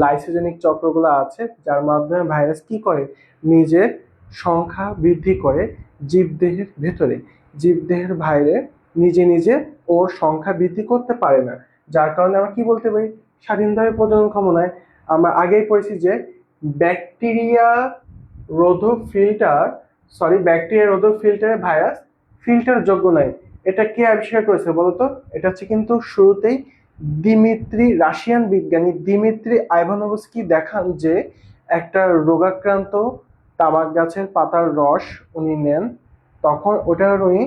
লাইসোজেনিক চক্রগুলো আছে, যার মাধ্যমে ভাইরাস কি করে নিজের সংখ্যা বৃদ্ধি করে জীবদেহের ভেতরে। জীবদেহের বাইরে নিজে নিজে ওর সংখ্যা বৃদ্ধি করতে পারে না, যার কারণে আমরা কি বলতে পারি স্বাধীনভাবে প্রজননক্ষম নয়। আমরা আগেই পড়েছি যে ব্যাকটেরিয়া রোধক ফিল্টার, ব্যাকটেরিয়া রোধক ফিল্টারে ভাইরাস ফিল্টার যোগ্য নয়। এটা কে আবিষ্কার করেছে বলতো? এটা হচ্ছে কিন্তু শুরুতেই দিমিত্রি, রাশিয়ান বিজ্ঞানী দিমিত্রি আইভানোভস্কি দেখান যে একটা রোগাক্রান্ত তামাক গাছের পাতার রস উনি নেন, তখন ওটার উনি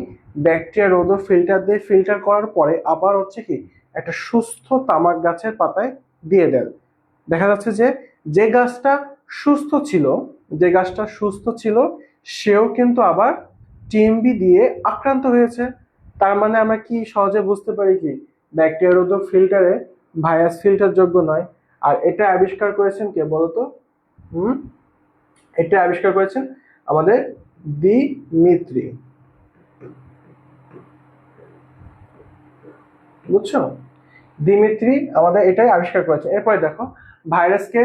ব্যাকটেরিয়া রোধক ফিল্টার দিয়ে ফিল্টার করার পরে আবার হচ্ছে কি একটা সুস্থ তামাক গাছের পাতায় দিয়ে দেন। দেখা যাচ্ছে যে যে গাছটা সুস্থ ছিল, যে গাছটা সুস্থ ছিল সেও কিন্তু আবার টিএমবি দিয়ে আক্রান্ত হয়েছে। তার মানে আমরা কি সহজে বুঝতে পারি কি ব্যাকটেরিয়া রোধক ফিল্টারে ভাইরাস ফিল্টার যোগ্য নয়। আর এটা আবিষ্কার করেছেন কে বলতো? হুম এটা আবিষ্কার করেছেন আমাদের দিমিত্রি, বুঝছো? দিমিত্রি আমাদের এটাই আবিষ্কার করেছে। এরপরে দেখো ভাইরাসকে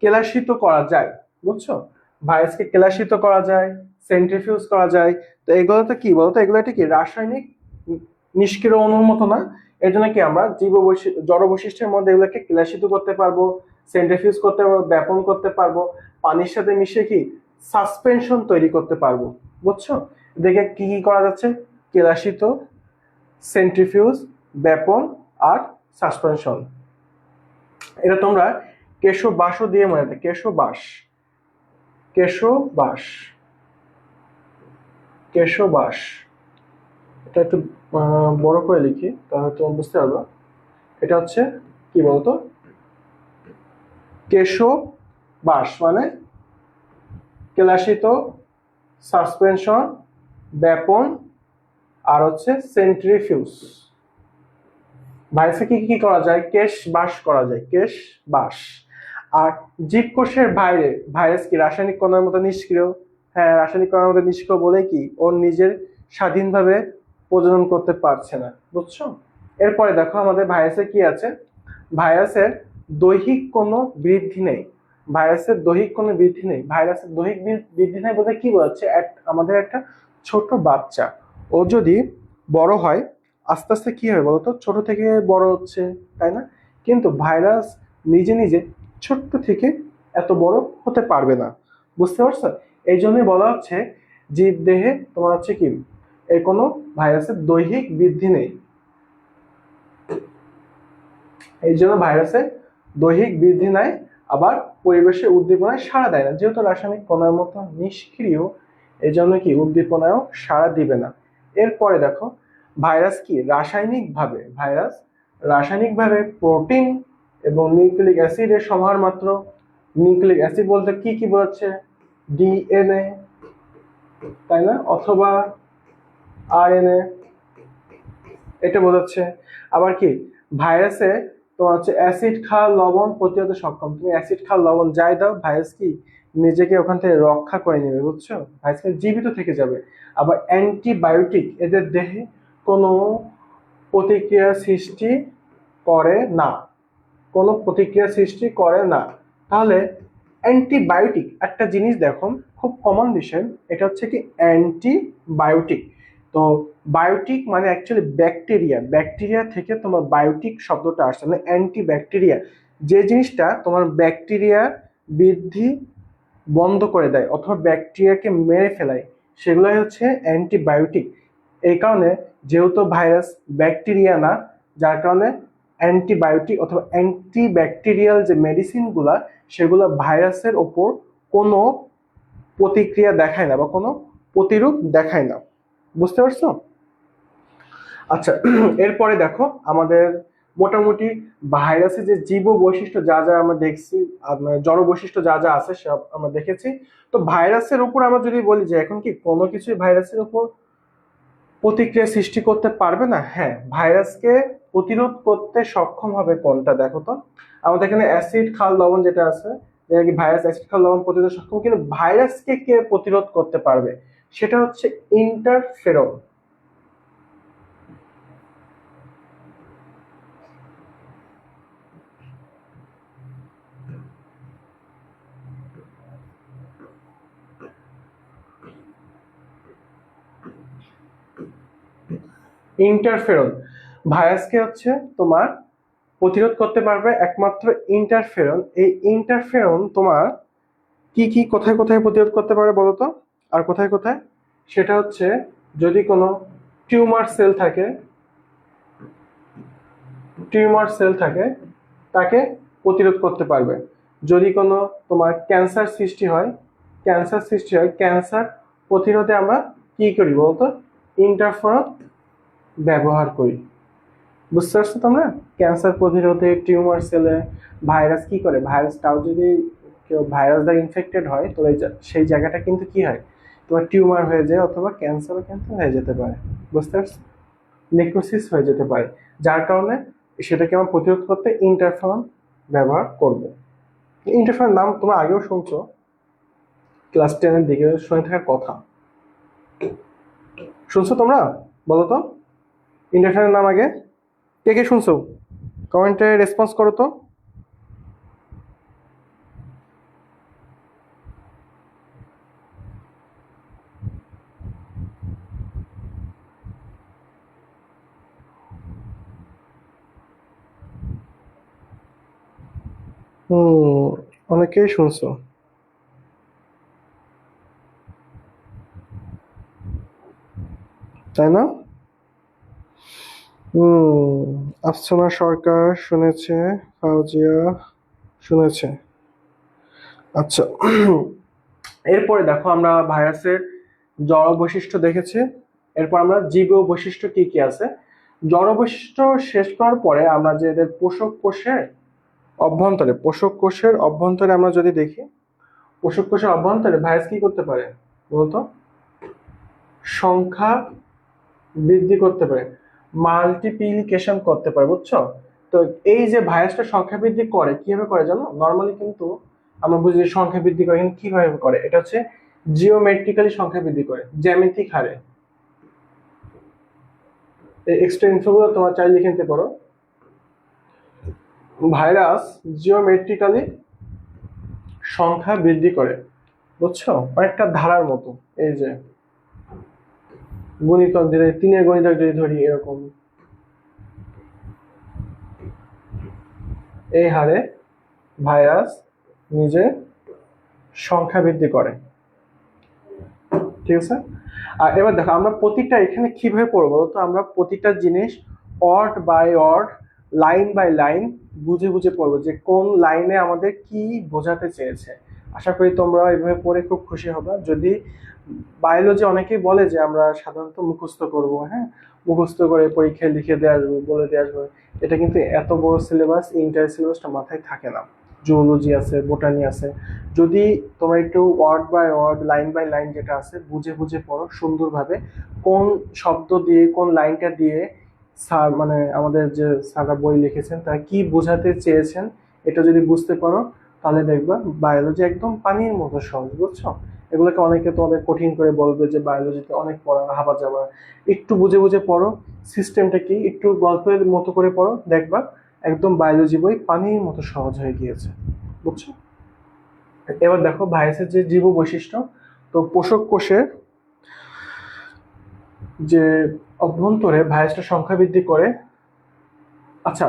কেলাসিত করা যায়, বুঝছো? ভাইরাসকে কেলাসিত করা যায়, সেন্ট্রিফিউজ করা যায়। তো এগুলোতে কি বলতো, এগুলো এটা কি রাসায়নিক নিষ্ক্রিয় অণুর মতো না। এর জন্য কি আমরা জড় বৈশিষ্ট্যের মধ্যে এগুলোকে কেলাসিত করতে পারবো, সেন্ট্রিফিউজ করতে পারবো, ব্যাপন করতে পারবো, পানির সাথে মিশিয়ে কি সাসপেনশন তৈরি করতে পারবো, বুঝছো? দেখে কি কি করা যাচ্ছে, কেলাসিত, সেন্ট্রিফিউজ, ব্যাপন আর সাসপেনশন। এটা তোমরা কেশবাসও দিয়ে মনে রাখবে, কেশবাস, কেশবাস, কেশবাস, এটা একটু বড় করে লিখি তাহলে তুমি বুঝতে পারবে। এটা হচ্ছে কি বলতো, কেশবাস মানে কেলাসিত, সাসপেনশন, ব্যাপন, আর হচ্ছে সেন্ট্রিফিউজ। ভাইরাসে কি কি করা যায়? কেশ বাস করা যায়, কেশ বাস। আর জীবকোষের বাইরে ভাইরাস কি রাসায়নিক কণার মতো নিষ্ক্রিয়? হ্যাঁ, রাসায়নিক কণার মতো নিষ্ক্রিয় বলে কি ওর নিজের স্বাধীনভাবে প্রজনন করতে পারছে না, বুঝছো? এরপরে দেখো আমাদের ভাইরাসে কি আছে। ভাইরাসের দৈহিক কোনো বৃদ্ধি নেই। ভাইরাসের দৈহিক কোনো বৃদ্ধি নেই। ভাইরাসের দৈহিক বৃদ্ধি নেই বলতে কি বোঝাচ্ছে? আমাদের একটা ছোট বাচ্চা, ও যদি বড় হয় আস্তে আস্তে কি হয় বলতো, ছোট থেকে বড় হচ্ছে, তাই না? কিন্তু ভাইরাস নিজে নিজে ছোট্ট থেকে এত বড় হতে পারবে না, বুঝতে পারছো? এই জন্যই বলা হচ্ছে জীব দেহে তোমার হচ্ছে কি এর কোনো ভাইরাসের দৈহিক বৃদ্ধি নেই। এই জন্য ভাইরাসের দৈহিক বৃদ্ধি নাই, আবার পরিবেশের উদ্দীপনায় সাড়া দেয় না, যেহেতু রাসায়নিক কণার মতো নিষ্ক্রিয়, এই জন্য কি উদ্দীপনায়ও সাড়া দিবে না। এরপরে দেখো ভাইরাস কি রাসায়নিকভাবে প্রোটিন এবং নিউক্লিক অ্যাসিডের সমাহার মাত্র। নিউক্লিক অ্যাসিড বলতে কি কি বোঝাচ্ছে? ডিএনএ, তাই না, অথবা আরএনএ, এটা বোঝাচ্ছে। আবার কি ভাইরাসে তোমার হচ্ছে অ্যাসিড ক্ষার লবণ প্রতিরোধে সক্ষম। তুমি অ্যাসিড ক্ষার লবণ যাই দাও, ভাইরাস কি নিজেকে ওখান থেকে রক্ষা করে নেবে, বুঝছো? ভাইরাস জীবিত থেকে যাবে। আবার অ্যান্টিবায়োটিক এদের দেহে কোনো প্রতিক্রিয়া সৃষ্টি করে না, কোনো প্রতিক্রিয়া সৃষ্টি করে না। তাহলে অ্যান্টিবায়োটিক একটা জিনিস দেখো, খুব কমন বিষয়, এটা হচ্ছে কি অ্যান্টিবায়োটিক। তো বায়োটিক মানে অ্যাকচুয়ালি ব্যাকটেরিয়া, ব্যাকটেরিয়া থেকে তোমার বায়োটিক শব্দটা আসছে, মানে অ্যান্টি ব্যাকটেরিয়া। যে জিনিসটা তোমার ব্যাকটেরিয়া বৃদ্ধি বন্ধ করে দেয় অথবা ব্যাকটেরিয়াকে মেরে ফেলায়, সেগুলোই হচ্ছে অ্যান্টিবায়োটিক। এই কারণে যেহেতু ভাইরাস ব্যাকটেরিয়া না, যার কারণে অ্যান্টিবায়োটিক অথবা অ্যান্টিব্যাকটেরিয়াল যে মেডিসিনগুলা, সেগুলো ভাইরাসের ওপর কোনো প্রতিক্রিয়া দেখায় না বা কোনো প্রতিরূপ দেখায় না, বুঝতে পারছো? আচ্ছা, এরপরে দেখো আমাদের মোটামুটি ভাইরাসের যে জীব বৈশিষ্ট্য যা যা আমরা দেখছি, জড় বৈশিষ্ট্য যা যা আছে সব আমরা দেখেছি। তো ভাইরাসের উপর আমরা যদি বলি যে এখন কি কোনো কিছুই ভাইরাসের উপর প্রতিক্রিয়া সৃষ্টি করতে পারবে না, হ্যাঁ, ভাইরাসকে প্রতিরোধ করতে সক্ষম হবে কোনটা দেখো তো। আমাদের এখানে অ্যাসিড ক্ষার লবণ যেটা আছে, যেটা কি ভাইরাস অ্যাসিড ক্ষার লবণ প্রতিরোধ সক্ষম, কিন্তু ভাইরাসকে কে প্রতিরোধ করতে পারবে? সেটা হচ্ছে ইন্টারফেরন। ইন্টারফেরন ভাইরাসকে হচ্ছে তোমার প্রতিরোধ করতে পারবে একমাত্র ইন্টারফেরন। এই ইন্টারফেরন তোমার কি কি কোথায় কোথায় প্রতিরোধ করতে পারে বলো তো? আর কোথায় কোথায়? সেটা হচ্ছে যদি কোনো টিউমার সেল থাকে, তাকে প্রতিরোধ করতে পারবে। যদি কোনো তোমার ক্যান্সার সৃষ্টি হয়, ক্যান্সার প্রতিরোধে আমরা কি করি বলতো? ইন্টারফেরন ব্যবহার করি, বুঝতে পারছো তোমরা? ক্যান্সার প্রতিরোধে টিউমার সেলে ভাইরাস কি করে, ভাইরাসটাও যদি কেউ ভাইরাস দ্বারা ইনফেক্টেড হয় তো সেই জায়গাটা কিন্তু কি হয়, তোমার টিউমার হয়ে যায় অথবা ক্যান্সারও কিন্তু হয়ে যেতে পারে, বুঝতে পারছো? নেক্রোসিস হয়ে যেতে পারে, যার কারণে সেটাকে আমরা প্রতিরোধ করতে ইন্টারফেরন ব্যবহার করব। ইন্টারফেরন নাম তোমরা আগেও শুনছো, ক্লাস 10-এর দিকে শুনে থাকার কথা। শুনছো তোমরা? বলো তো ইন্টারফেরনের নাম আগে কে কে শুনছো? কমেন্টে রেসপন্স করো তো। হুম, অনেকেই শুনছো, তাই না? হুম, আফসানা সরকার শুনেছে, ফাউজিয়া শুনেছে। আচ্ছা, এরপরে দেখো আমরা ভাইরাসের জড় বৈশিষ্ট্য দেখেছি। এরপর আমরা জীবীয় বৈশিষ্ট্য কি কি আছে, জড় বৈশিষ্ট্য শেষ করার পরে আমরা যে এদের পোষক কোষের অভ্যন্তরে আমরা যদি দেখি, পোষক কোষের অভ্যন্তরে ভাইরাস কি করতে পারে বলতো, সংখ্যা বৃদ্ধি করতে পারে, মাল্টিপ্লিকেশন করতে পারে, বুঝছো? তো এই যে ভাইরাসটা সংখ্যা বৃদ্ধি করে কিভাবে করে জানো? নর্মালি কিন্তু আমরা বুঝি যে সংখ্যা বৃদ্ধি করে, কিন্তু কিভাবে করে? এটা হচ্ছে জিওমেট্রিক্যালি সংখ্যা বৃদ্ধি করে, জ্যামিতিক হারে। এই এক্সট্রা ইনফোগুলো তোমার চাইলে লিখে নিতে পারো। ভাইরাস জিওমেট্রিক্যালি সংখ্যা বৃদ্ধি করে, বুঝছো? অনেকটা ধারার মতো। এই যে গুণিতক, যদি 3-এর গুণিতক যদি ধরি এরকম, এই হারে ভাইরাস নিজে সংখ্যা বৃদ্ধি করে, ঠিক আছে? আর এবার দেখো আমরা প্রতিটা এখানে কিভাবে পড়বো, তো আমরা প্রতিটা জিনিস odd by odd, line by line বুঝে বুঝে পড়বো যে কোন লাইনে আমাদের কি বোঝাতে চেয়েছে। আশা করি তোমরা এভাবে পড়ে খুব খুশি হবে। যদি বায়োলজি অনেকেই বলে যে আমরা সাধারণত মুখস্থ করব, হ্যাঁ, মুখস্থ করে পরীক্ষায় লিখে দিয়ে আসবো, বলে দিয়ে আসবো, এটা কিন্তু এত বড় সিলেবাস, ইন্টার সিলেবাসটা মাথায় থাকে না। জুওলজি আছে, বোটানি আছে, যদি তোমরা একটু word by word, line by line যেটা আছে বুঝে বুঝে পড়ো সুন্দরভাবে, কোন শব্দ দিয়ে কোন লাইনটা দিয়ে স্যার মানে আমাদের যে স্যাররা বই লিখেছেন তারা কি বোঝাতে চেয়েছেন, এটা যদি বুঝতে পারো তাহলে দেখবা বায়োলজি একদম পানির মতো সহজ, বুঝছো? এগুলোকে অনেকে তোমাদের কঠিন করে বলবে যে বায়োলজিতে অনেক পড়া হাবা যাবা, একটু বুঝে বুঝে পড়ো, সিস্টেমটা কি একটু গল্পের মতো করে পড়ো, দেখবা একদম বায়োলজি বই পানির মতো সহজ হয়ে গিয়েছে, বুঝছো? এবার দেখো ভাইরাসের যে জীব বৈশিষ্ট্য, তো পোষক কোষের যে অভ্যন্তরে ভাইরাসটা সংখ্যা বৃদ্ধি করে। আচ্ছা,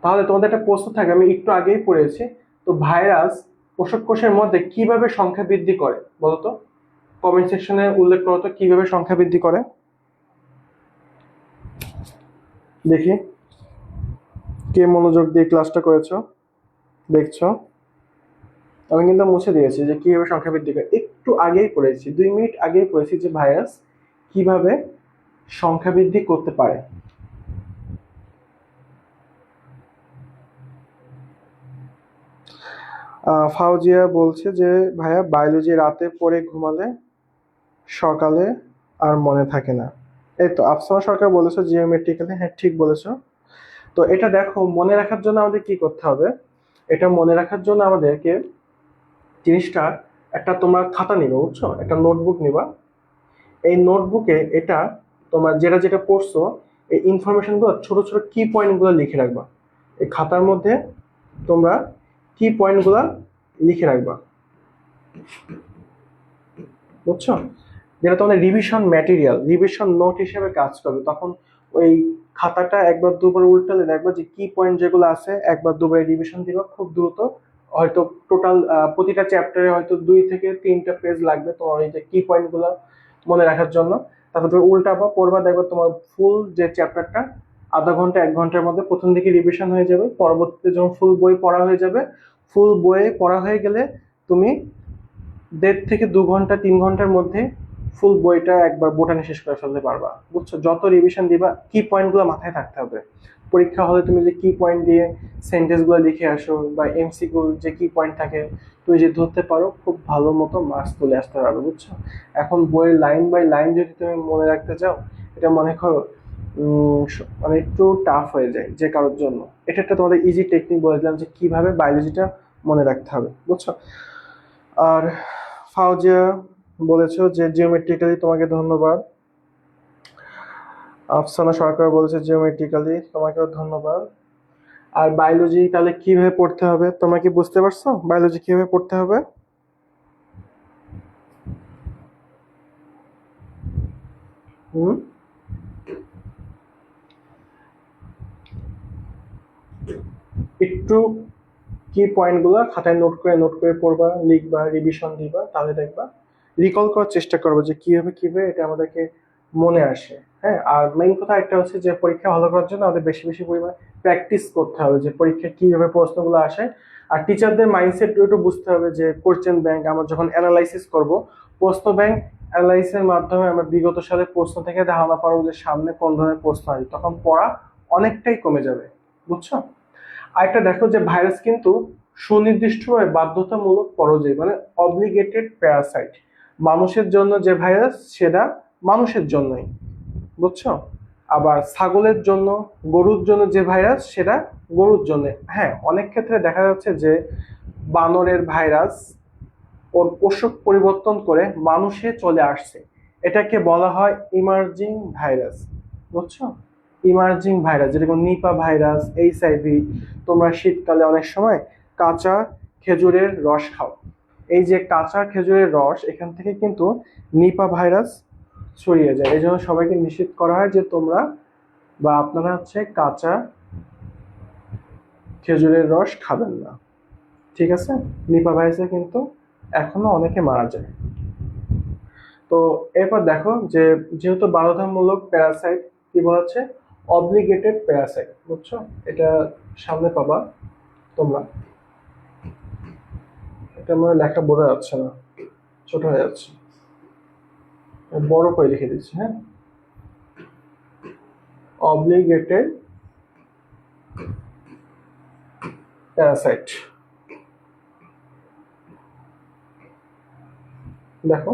তাহলে তোমাদের একটা প্রশ্ন থাকে, আমি একটু আগেই পড়েছি, তো ভাইরাস পোষক কোষের মধ্যে কিভাবে সংখ্যা বৃদ্ধি করে বলতো? কমেন্ট সেকশনে উল্লেখ করো তো কিভাবে সংখ্যা বৃদ্ধি করে, দেখি কে মনোযোগ দিয়ে ক্লাসটা করেছো দেখছো। আমি কিন্তু মুছে দিয়েছি যে কিভাবে সংখ্যা বৃদ্ধি করে, একটু আগেই পড়েছি, 2 মিনিট আগেই পড়েছি যে ভাইরাস কিভাবে সংখ্যা বৃদ্ধি করতে পারে। ফাউজিয়া বলছে যে ভাইয়া বায়োলজি রাতে পড়ে ঘুমালে সকালে আর মনে থাকে না। এই তো আফসানা সরকার বলেছো জিওমেট্রিক্যালি, হ্যাঁ ঠিক বলেছো। তো এটা দেখো মনে রাখার জন্য আমাদের কি করতে হবে, এটা মনে রাখার জন্য আমাদেরকে জিনিসটা, একটা তোমরা খাতা নিবা, বুঝছো, একটা নোটবুক নিবা, এই নোটবুকে এটা তোমরা যেটা যেটা পড়ছো এই ইনফরমেশনগুলো ছোট ছোট কি পয়েন্টগুলো লিখে রাখবা, এই খাতার মধ্যে তোমরা কি পয়েন্টগুলো লিখে রাখবা, বুঝছো? যেটা তোমাদের রিভিশন ম্যাটেরিয়াল, রিভিশন নোট হিসেবে কাজ করবে। তখন ওই খাতাটা একবার দুবার উল্টালে দেখবা যে কি পয়েন্ট যেগুলো আছে একবার দুবার রিভিশন দিবা খুব দ্রুত। হয়তো টোটাল প্রতিটা চ্যাপ্টারে হয়তো 2 থেকে 3টা পেজ লাগবে তোমার এই যে কি পয়েন্টগুলো মনে রাখার জন্য। তারপর তুমি উল্টাবা পড়বা, দেখবা তোমার ফুল যে চ্যাপ্টারটা আধা ঘন্টা 1 ঘন্টার মধ্যে প্রথম দিকে রিভিশন হয়ে যাবে। পরবর্তীতে যখন ফুল বই পড়া হয়ে যাবে, ফুল বইয়ে পড়া হয়ে গেলে তুমি 1.5 থেকে 2 ঘন্টা 3 ঘন্টার মধ্যে ফুল বইটা একবার বোটানি শেষ করে ফেলতে পারবা, বুঝছো? যত রিভিশন দিবা কি পয়েন্টগুলো মাথায় থাকতে হবে। পরীক্ষা হলে তুমি যে কি পয়েন্ট দিয়ে সেন্টেন্সগুলো লিখে আসো বা এমসিকিউ যে কি পয়েন্ট থাকে তুমি যদি ধরতে পারো খুব ভালো মতো মার্কস তুলে আসতে পারবে, বুঝছো? এখন বইয়ের লাইন বাই লাইন যদি তুমি মনে রাখতে চাও, এটা মনে করো মানে একটু টাফ হয়ে যায় যে কারোর জন্য। এটা একটা তোমাদের ইজি টেকনিক বলে দিলাম যে কিভাবে বায়োলজিটা মনে রাখতে হবে, বুঝছো? আর ফাউজিয়া বলেছো যে জিওমেট্রিক্যালি, তোমাকে ধন্যবাদ। আফসানা সরকার বলেছে জিওমেট্রিক্যালি, তোমাকেও ধন্যবাদ। আর বায়োলজি তাহলে কিভাবে পড়তে হবে তোমরা কি বুঝতে পারছো? বায়োলজি কিভাবে পড়তে হবে? হুম, একটু কি পয়েন্টগুলো খাতায় নোট করে পড়বা, লিখবা, রিভিশন দিবা, তাহলে দেখবা রিকল করার চেষ্টা করবো যে কিভাবে কিভাবে এটা আমাদেরকে মনে আসে। হ্যাঁ, আর মেইন কথা একটা হচ্ছে যে পরীক্ষা ভালো করার জন্য আমাদের বেশি বেশি পরিমাণে প্র্যাকটিস করতে হবে যে পরীক্ষায় কিভাবে প্রশ্নগুলো আসে। আর টিচারদের মাইন্ডসেট একটু বুঝতে হবে যে কোশ্চেন ব্যাংক আমরা যখন অ্যানালাইসিস করব, প্রশ্ন ব্যাংক অ্যানালাইসিসের মাধ্যমে আমরা বিগত সালের প্রশ্ন থেকে ধারণা পাবো যে সামনে কোন ধরনের প্রশ্ন আসবে, তখন পড়া অনেকটাই কমে যাবে। বুঝছো? আরেকটা দেখো যে ভাইরাস কিন্তু সুনির্দিষ্টভাবে বাধ্যতামূলক পরজীবী, মানে অব্লিগেটেড প্যারাসাইট। মানুষের জন্য যে ভাইরাস সেটা মানুষের জন্যই। বুঝছো? আবার ছাগলের জন্য, গরুর জন্য যে ভাইরাস সেটা গরুর জন্য। হ্যাঁ, অনেক ক্ষেত্রে দেখা যাচ্ছে যে বানরের ভাইরাস ওর পোষক পরিবর্তন করে মানুষে চলে আসছে, এটাকে বলা হয় ইমার্জিং ভাইরাস। বুঝছো? ইমার্জিং ভাইরাস যেরকম নিপা ভাইরাস, এইচআইভি। তোমরা শীতকালে অনেক সময় কাঁচা খেজুরের রস খাও, এই যে কাঁচা খেজুরের রস, এখান থেকে কিন্তু নিপা ভাইরাস ছড়িয়ে যায়। এই জন্য সবাইকে নিষেধ করা হয় যে তোমরা বা আপনারা হচ্ছে কাঁচা খেজুরের রস খাবেন না। ঠিক আছে? নিপা ভাইরাসে কিন্তু এখনো অনেকে মারা যায়। তো এরপর দেখো যে যেহেতু বাধ্যতামূলক প্যারাসাইট, কি বলা হচ্ছে? অব্লিগেটেড প্যারাসাইট। বুঝছো? এটা সামনে পাবা তোমরা। এটা আমার লেখা বোঝা যাচ্ছে না, ছোট হয়ে যাচ্ছে, বড় করে লিখে দিচ্ছি। হ্যাঁ, অব্লিগেটেড প্যারাসাইট। দেখো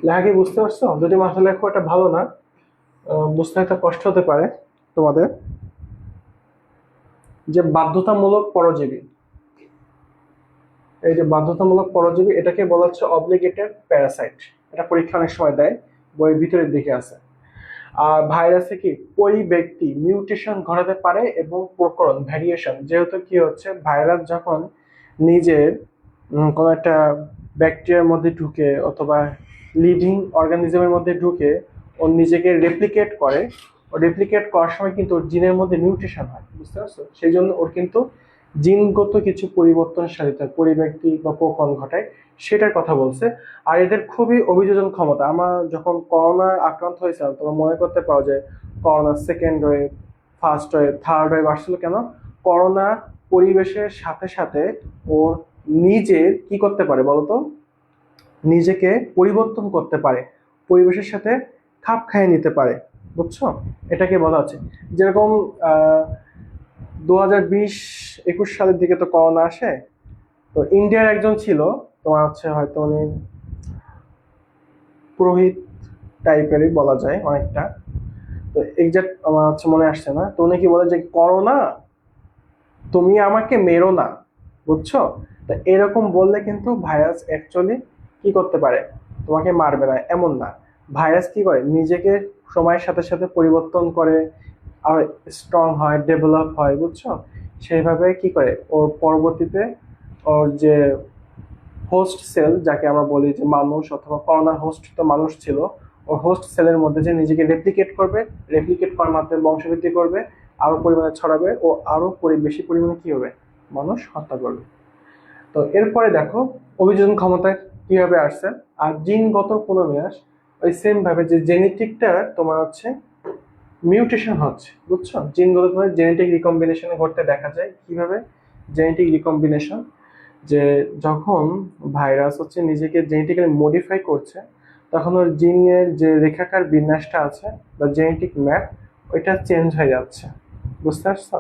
লেখা কি বুঝতে পারছো? যদি মাথা লেখো এটা ভালো না, বুঝতে একটা কষ্ট হতে পারে তোমাদের। যে বাধ্যতামূলক পরজীবী, এই যে বাধ্যতামূলক পরজীবী, এটাকে বলা হচ্ছে অব্লিগেটেড প্যারাসাইট। এটা পরীক্ষা অনেক সময় দেয়, বইয়ের ভিতরের দিকে আছে। আর ভাইরাসে কি ওই ব্যক্তি মিউটেশন ঘটাতে পারে এবং প্রকরণ ভ্যারিয়েশন, যেহেতু কি হচ্ছে ভাইরাস যখন নিজের কোনো একটা ব্যাকটেরিয়ার মধ্যে ঢুকে অথবা লিভিং অর্গানিজমের মধ্যে ঢুকে ও নিজেকে রেপ্লিকেট করে, ও রেপ্লিকেট করার সময় কিন্তু ওর জিনের মধ্যে মিউটেশন হয়। বুঝতে পারছো? সেই জন্য ওর কিন্তু জিনগত কিছু পরিবর্তন সাধিত হয়, পরিব্যক্তি বা প্রকরণ ঘটায়, সেটার কথা বলছে। আর এদের খুবই অভিযোজন ক্ষমতা। আমার যখন করোনা আক্রান্ত হয়েছিলাম, তোমরা মনে করতে পারো যে corona second wave, first wave, third wave আসছিল কেন? করোনা পরিবেশের সাথে সাথে ওর নিজের কি করতে পারে বলতো? নিজেকে পরিবর্তন করতে পারে, পরিবেশের সাথে খাপ খাইয়ে নিতে পারে। বুঝছো? এটাকে বলা হচ্ছে। যেরকম 2020-21 সালের দিকে তো করোনা আসে। তো ইন্ডিয়ার একজন ছিল, তোমার হচ্ছে হয়তো উনি পুরোহিত টাইপেরই বলা যায় অনেকটা, তো এক্সাক্ট আমার হচ্ছে মনে আসছে না। তো উনি কি বলে যে করোনা তুমি আমাকে মেরো না। বুঝছো? তো এরকম বললে কিন্তু ভাইরাস অ্যাকচুয়ালি কি করতে পারে? তোমাকে মারবে না এমন না। ভাইরাস কি করে? নিজেকে সময়ের সাথে সাথে পরিবর্তন করে, আর স্ট্রং হয়, ডেভেলপ হয়। বুঝছো? সেইভাবে কি করে ওর পরবর্তীতে ওর যে হোস্ট সেল, যাকে আমরা বলি যে মানুষ, অথবা করোনার হোস্ট তো মানুষ ছিল, ও হোস্ট সেলের মধ্যে যে নিজেকে রেপ্লিকেট করবে, রেপ্লিকেট করার মাধ্যমে বংশবৃদ্ধি করবে, আরো পরিমাণে ছড়াবে, ও আরো বেশি পরিমাণে কি হবে? মানুষ হত্যা করবে। তো এরপরে দেখো অভিযোজন ক্ষমতায় কিভাবে আসছে। আর জিনগত পুনর্বিন্যাস, ওই সেম ভাবে যে জেনেটিকটা তোমার হচ্ছে মিউটেশন হচ্ছে। বুঝছো? জিনগত জেনেটিক রিকম্বিনেশন ঘটতে দেখা যায়। কিভাবে জেনেটিক রিকম্বিনেশন? যে যখন ভাইরাস হচ্ছে নিজেকে জেনেটিক্যালি মডিফাই করছে, তখন ওর জিনের যে রেখাকার বিন্যাসটা আছে বা জেনেটিক ম্যাপ, ওইটা চেঞ্জ হয়ে যাচ্ছে। বুঝতে পারছো?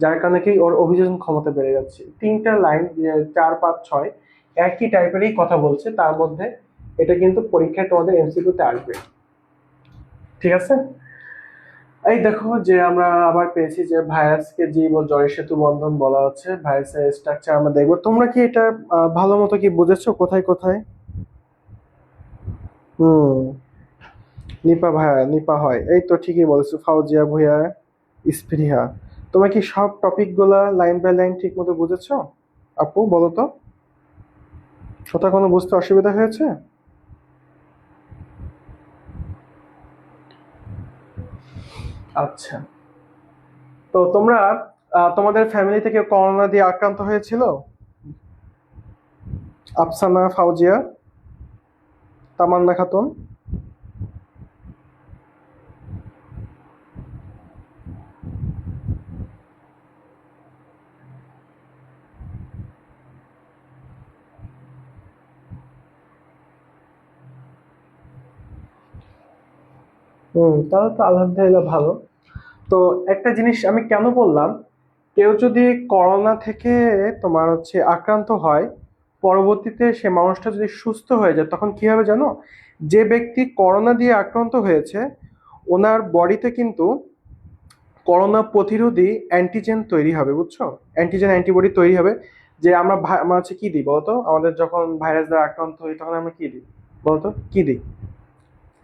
যার কারণে কি ওর অভিযোজন ক্ষমতা বেড়ে যাচ্ছে। 3টা লাইন, 4, 5, 6 একই টাইপেরই কথা বলছে, তার মধ্যে এটা কিন্তু পরীক্ষায় তোমাদের এমসিকিউতে আসবে। ঠিক আছে? এই দেখো যে আমরা আবার পেয়েছি যে ভাইরাসকে জীব ও জড়ের সেতু বন্ধন বলা হচ্ছে। ভাইরাসের স্ট্রাকচার আমরা দেখবো। তোমরা কি এটা ভালো মতো কি বুঝেছো কোথায় কোথায়? হুম, নিপা ভাইয়া নিপা হয়, এই তো ঠিকই বলেছো। ফাউজিয়া ভুইয়া, স্পৃহা। তোমরা কি সব টপিক গুলা লাইন বাই লাইন ঠিক মতো বুঝেছো? আপু বলো তো, কোথাও কোনো বুঝতে অসুবিধা হয়েছে? আচ্ছা। তো তোমরা তোমাদের ফ্যামিলি থেকে করোনা দিয়ে আক্রান্ত হয়েছিল? আফসানা, ফাউজিয়া, তামান্না খাতুন? তাহলে তো আলহামদুলিল্লাহ ভালো। তো একটা জিনিস আমি কেন বললাম, কেউ যদি করোনা থেকে তোমার হচ্ছে আক্রান্ত হয়, পরবর্তীতে সে মানুষটা যদি সুস্থ হয়ে যায় তখন কি হবে জানো? যে ব্যক্তি করোনা দিয়ে আক্রান্ত হয়েছে ওনার বডিতে কিন্তু করোনা প্রতিরোধী অ্যান্টিজেন তৈরি হবে, বুঝছো? অ্যান্টিজেন অ্যান্টিবডি তৈরি হবে। যে আমরা হচ্ছে কি দিই বলতো, আমাদের যখন ভাইরাস দ্বারা আক্রান্ত হই তখন আমরা কি দিই বলতো, কি দিই?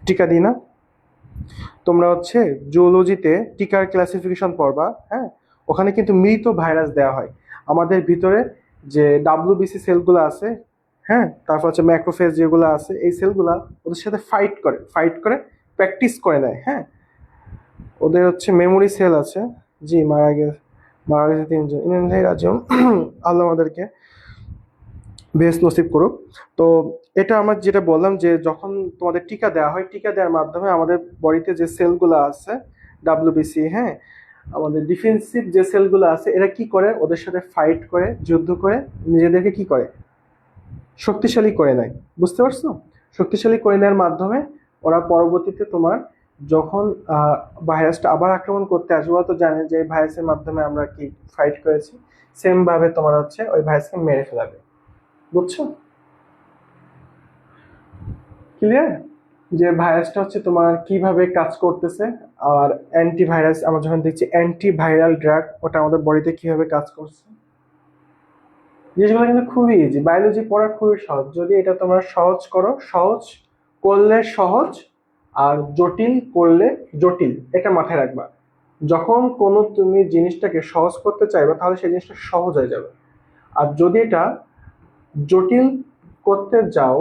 টিকা দিই না? তোমরা হচ্ছে জুওলজিতে টিকার ক্লাসিফিকেশন পড়বা, হ্যাঁ? ওখানে কিন্তু মৃত ভাইরাস দেওয়া হয়। আমাদের ভিতরে যে ডাব্লিউবিসি সেলগুলো আছে, হ্যাঁ, তারপর হচ্ছে ম্যাক্রোফেজ যেগুলো আছে, এই সেলগুলা ওদের সাথে ফাইট করে প্র্যাকটিস করে নেয়, হ্যাঁ। ওদের হচ্ছে মেমোরি সেল আছে। জি, মারা গেছে 3 জন, ইনালিল্লাহি রাজিউন। আল্লাহ আমাদেরকে বেহেশত নসিব করুক। তো এটা আমরা যেটা বললাম যে যখন তোমাদের টিকা দেওয়া হয়, টিকা দেওয়ার মাধ্যমে আমাদের বডিতে যে সেলগুলো আছে, ডাব্লিউবিসি, হ্যাঁ, আমাদের ডিফেন্সিভ যে সেলগুলো আছে, এরা কি করে? ওদের সাথে ফাইট করে, যুদ্ধ করে নিজেদেরকে কি করে? শক্তিশালী করে নেয়। বুঝতে পারছো? শক্তিশালী করে নেওয়ার মাধ্যমে ওরা পরবর্তীতে তোমার যখন ভাইরাসটা আবার আক্রমণ করতে আসবে, ওরা তো জানে যে এই ভাইরাসের মাধ্যমে আমরা কি ফাইট করেছি, সেম ভাবে তোমার হচ্ছে ওই ভাইরাসকে মেরে ফেলাবে। বুঝছো? ক্লিয়ার? যে ভাইরাসটা হচ্ছে তোমার কিভাবে কাজ করতেছে। আর অ্যান্টিভাইরাস আমরা যখন দেখছি অ্যান্টিভাইরাল ড্রাগ, ওটা আমাদের বডিতে কিভাবে কাজ করছে। জিনিসগুলো কিন্তু খুবই ইজি, বায়োলজি পড়া খুবই সহজ যদি এটা তোমরা সহজ করো। সহজ করলে সহজ, আর জটিল করলে জটিল, এটা মাথায় রাখবা। যখন কোনো তুমি জিনিসটাকে সহজ করতে চাইবে তাহলে সেই জিনিসটা সহজ হয়ে যাবে। আর যদি এটা জটিল করতে যাও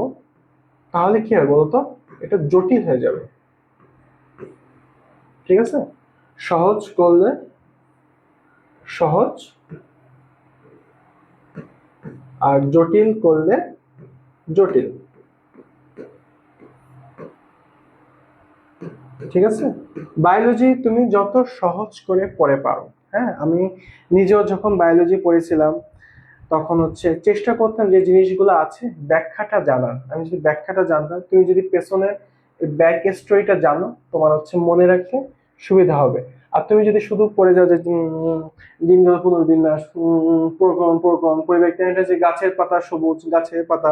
তাহলে কি হবে বলতো, এটা জটিল হয়ে যাবে। ঠিক আছে? সহজ করলে সহজ, আর জটিল করলে জটিল। ঠিক আছে? বায়োলজি তুমি যত সহজ করে পড়ে পারো, হ্যাঁ, আমি নিজেও যখন বায়োলজি পড়েছিলাম তখন হচ্ছে চেষ্টা করতাম যে জিনিসগুলো আছে ব্যাখ্যাটা জানার। আমি যদি ব্যাখ্যাটা জানতাম, তুমি যদি পেছনে ব্যাক স্টোরিটা জানো তোমার হচ্ছে মনে রাখতে সুবিধা হবে। আর তুমি যদি শুধু পড়ে যাও যে লিঙ্গ পুনর্বিন্যাস, প্রকরণ পরিব্যক্তি, এটা যে গাছের পাতা সবুজ, গাছের পাতা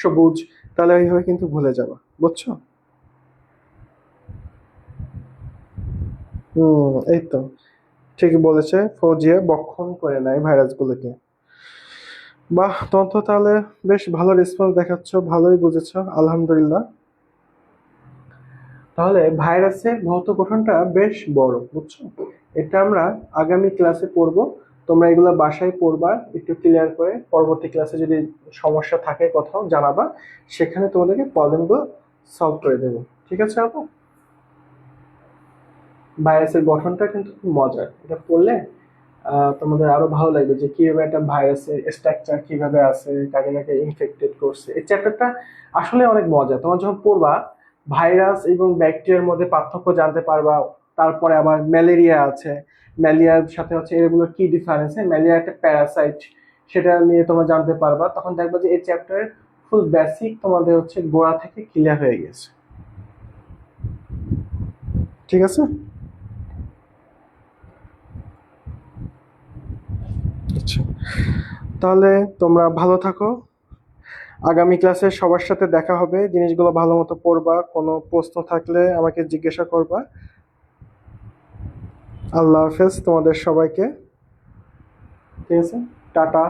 সবুজ, তাহলে এইভাবে কিন্তু ভুলে যাবা। বুঝছো? এই তো ঠিকই বলেছে, ফৌজিয়া বক্ষণ করে নেয় ভাইরাসগুলোকে। বাহ, তোমার তো তাহলে বেশ ভালো রেসপন্স দেখাচ্ছ, ভালোই বুঝেছো, আলহামদুলিল্লাহ। তাহলে ভাইরাসের ভৌত গঠনটা বেশ বড়, বুঝছো? এটা আমরা আগামী ক্লাসে পড়বো। তোমরা এগুলো বাসায় পড়বা একটু ক্লিয়ার করে, পরবর্তী ক্লাসে যদি সমস্যা থাকে কোথাও জানাবা, সেখানে তোমাদেরকে প্রবলেমগুলো সলভ করে দেবো। ঠিক আছে আপু? ভাইরাসের গঠনটা কিন্তু খুব মজার, এটা পড়লে তোমাদের আরো ভালো লাগবে যে কিভাবে একটা ভাইরাসের স্ট্রাকচার কিভাবে আছে, কাকে কাকে ইনফেক্টেড করছে। এই চ্যাপ্টারটা আসলে অনেক মজা। তোমার যখন পড়বা ভাইরাস এবং ব্যাকটেরিয়ার মধ্যে পার্থক্য জানতে পারবা। তারপরে আবার ম্যালেরিয়া আছে, ম্যালেরিয়ার সাথে হচ্ছে এগুলো কি ডিফারেন্স, ম্যালেরিয়া একটা প্যারাসাইট, সেটা নিয়ে তোমরা জানতে পারবা। তখন দেখবা যে এই চ্যাপ্টারের ফুল বেসিক তোমাদের হচ্ছে গোড়া থেকে ক্লিয়ার হয়ে গেছে। ঠিক আছে? আচ্ছা, তাহলে তোমরা ভালো থাকো। আগামী ক্লাসে সবার সাথে দেখা হবে, জিনিসগুলো ভালো মতো পড়বা, কোনো প্রশ্ন থাকলে আমাকে জিজ্ঞাসা করবা। আল্লাহ হাফেজ তোমাদের সবাইকে। ঠিক আছে? টাটা।